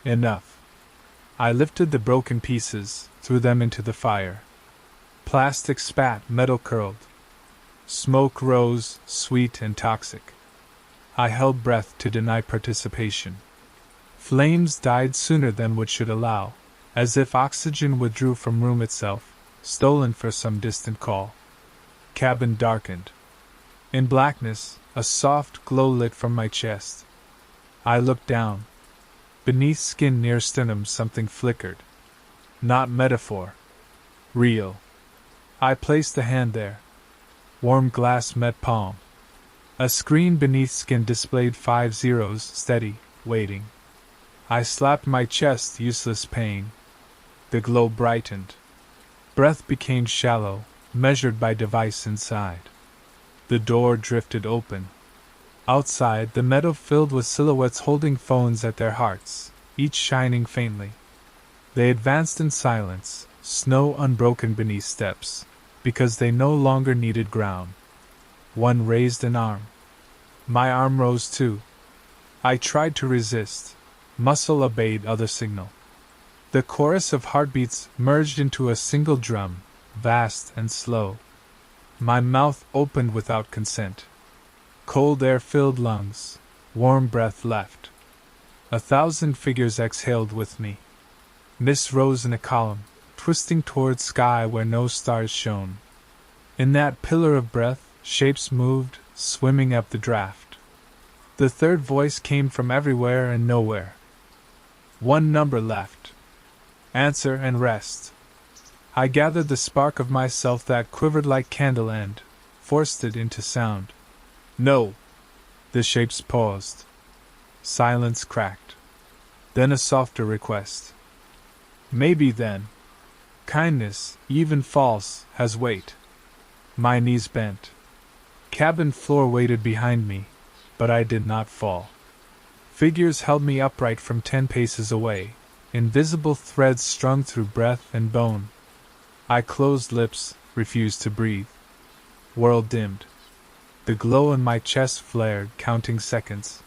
A: Enough. I lifted the broken pieces, threw them into the fire. Plastic spat, metal curled. Smoke rose, sweet and toxic. I held breath to deny participation. Flames died sooner than wood should allow, as if oxygen withdrew from room itself, stolen for some distant call. Cabin darkened. In blackness, a soft glow lit from my chest. I looked down. Beneath skin near sternum something flickered. Not metaphor. Real. I placed a hand there. Warm glass met palm. A screen beneath skin displayed 5 zeros, steady, waiting. I slapped my chest, useless pain. The glow brightened. Breath became shallow, measured by device inside. The door drifted open. Outside, the meadow filled with silhouettes holding phones at their hearts, each shining faintly. They advanced in silence, snow unbroken beneath steps, because they no longer needed ground. One raised an arm. My arm rose too. I tried to resist. Muscle obeyed other signal. The chorus of heartbeats merged into a single drum, vast and slow. My mouth opened without consent. Cold air filled lungs. Warm breath left. 1,000 figures exhaled with me. Mist rose in a column, twisting toward sky where no stars shone. In that pillar of breath, shapes moved, swimming up the draft. The third voice came from everywhere and nowhere. One number left. Answer and rest. I gathered the spark of myself that quivered like candle and forced it into sound. No. The shapes paused. Silence cracked. Then a softer request. Maybe then. Kindness, even false, has weight. My knees bent. Cabin floor waited behind me, but I did not fall. Figures held me upright from 10 paces away, invisible threads strung through breath and bone. I closed lips, refused to breathe. World dimmed. The glow in my chest flared, counting seconds.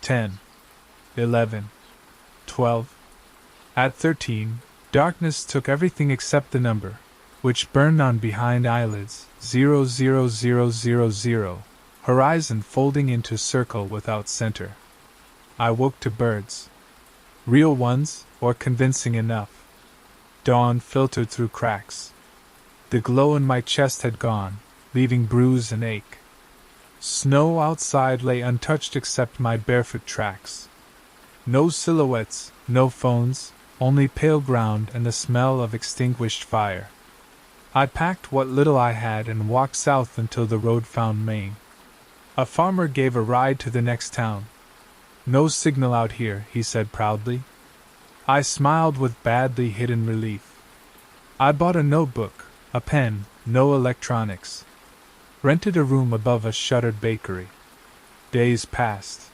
A: 10. 11. 12. At 13, darkness took everything except the number, which burned on behind eyelids, 00000, horizon folding into circle without center. I woke to birds. Real ones, or convincing enough. Dawn filtered through cracks. The glow in my chest had gone, leaving bruise and ache. Snow outside lay untouched except my barefoot tracks. No silhouettes, no phones, only pale ground and the smell of extinguished fire. I packed what little I had and walked south until the road found Maine. A farmer gave a ride to the next town. No signal out here, he said proudly. I smiled with badly hidden relief. I bought a notebook, a pen, no electronics. Rented a room above a shuttered bakery. Days passed.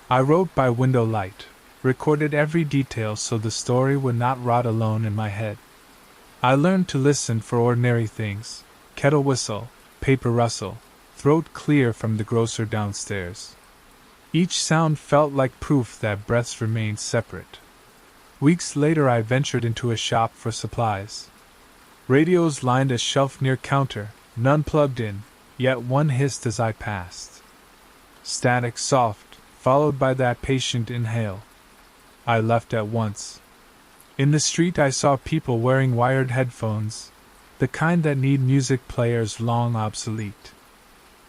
A: I wrote by window light, recorded every detail so the story would not rot alone in my head. I learned to listen for ordinary things, kettle whistle, paper rustle, throat clear from the grocer downstairs. Each sound felt like proof that breaths remained separate. Weeks later I ventured into a shop for supplies. Radios lined a shelf near counter, none plugged in, yet one hissed as I passed. Static soft, followed by that patient inhale. I left at once. In the street I saw people wearing wired headphones, the kind that need music players long obsolete.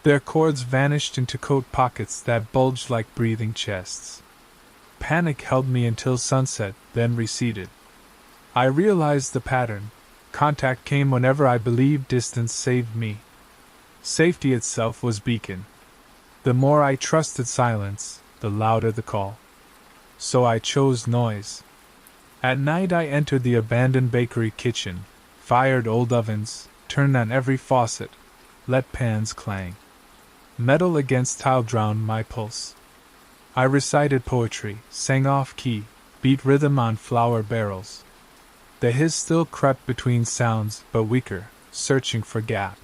A: Their cords vanished into coat pockets that bulged like breathing chests. Panic held me until sunset, then receded. I realized the pattern. Contact came whenever I believed distance saved me. Safety itself was beacon. The more I trusted silence, the louder the call. So I chose noise. At night I entered the abandoned bakery kitchen, fired old ovens, turned on every faucet, let pans clang. Metal against tile drowned my pulse. I recited poetry, sang off-key, beat rhythm on flour barrels. The hiss still crept between sounds, but weaker, searching for gap.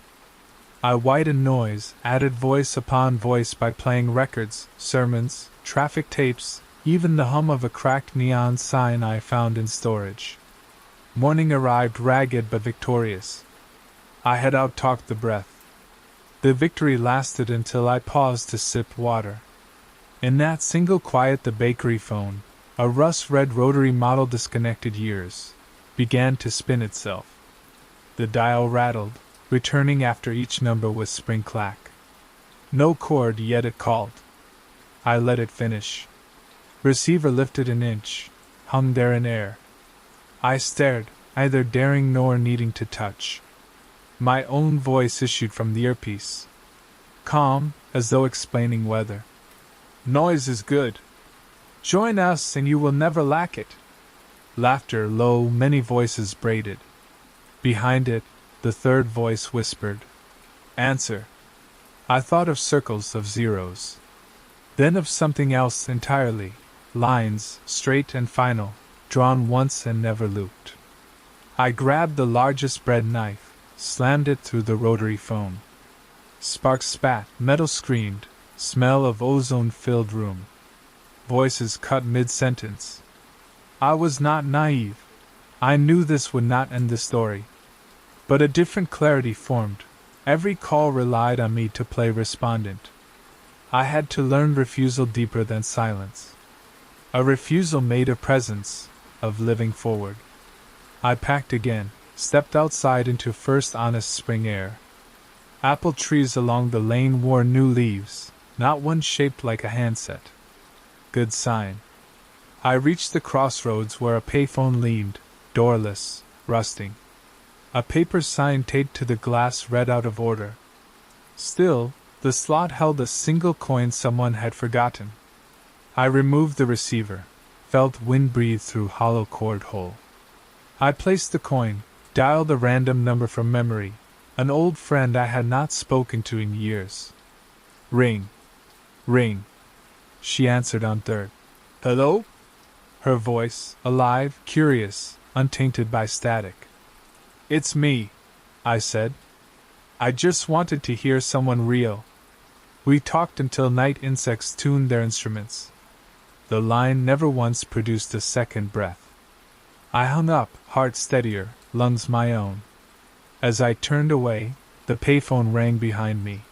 A: I widened noise, added voice upon voice by playing records, sermons, traffic tapes, even the hum of a cracked neon sign I found in storage. Morning arrived ragged but victorious. I had out-talked the breath. The victory lasted until I paused to sip water. In that single quiet the bakery phone, a rust-red rotary model disconnected years, began to spin itself. The dial rattled, returning after each number with spring clack. No chord, yet it called. I let it finish. Receiver lifted an inch, hung there in air. I stared, neither daring nor needing to touch. My own voice issued from the earpiece. Calm, as though explaining weather. Noise is good. Join us and you will never lack it. Laughter, low, many voices braided. Behind it, the third voice whispered. Answer. I thought of circles of zeros. Then of something else entirely. Lines, straight and final, drawn once and never looped. I grabbed the largest bread knife, slammed it through the rotary phone. Sparks spat, metal screamed, smell of ozone-filled room. Voices cut mid-sentence. I was not naive. I knew this would not end the story. But a different clarity formed. Every call relied on me to play respondent. I had to learn refusal deeper than silence. A refusal made of presence, of living forward. I packed again, stepped outside into first honest spring air. Apple trees along the lane wore new leaves, not one shaped like a handset. Good sign. I reached the crossroads where a payphone leaned, doorless, rusting. A paper sign taped to the glass read out of order. Still, the slot held a single coin someone had forgotten. I removed the receiver, felt wind breathe through hollow cord hole. I placed the coin, dialed a random number from memory, an old friend I had not spoken to in years. Ring. Ring. She answered on third. Hello? Her voice, alive, curious, untainted by static. It's me, I said. I just wanted to hear someone real. We talked until night insects tuned their instruments. The line never once produced a second breath. I hung up, heart steadier, lungs my own. As I turned away, the payphone rang behind me.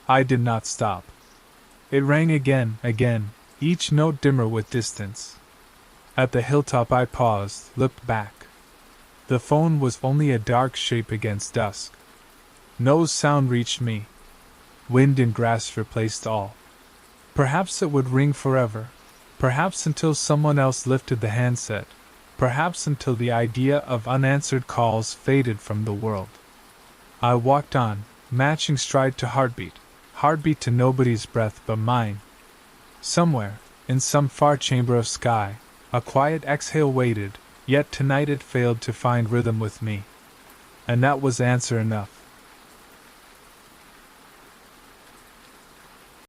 A: I did not stop. It rang again, each note dimmer with distance. At the hilltop I paused, looked back. The phone was only a dark shape against dusk. No sound reached me. Wind and grass replaced all. Perhaps it would ring forever. Perhaps until someone else lifted the handset. Perhaps until the idea of unanswered calls faded from the world. I walked on, matching stride to heartbeat to nobody's breath but mine. Somewhere, in some far chamber of sky, a quiet exhale waited, yet tonight it failed to find rhythm with me. And that was answer enough.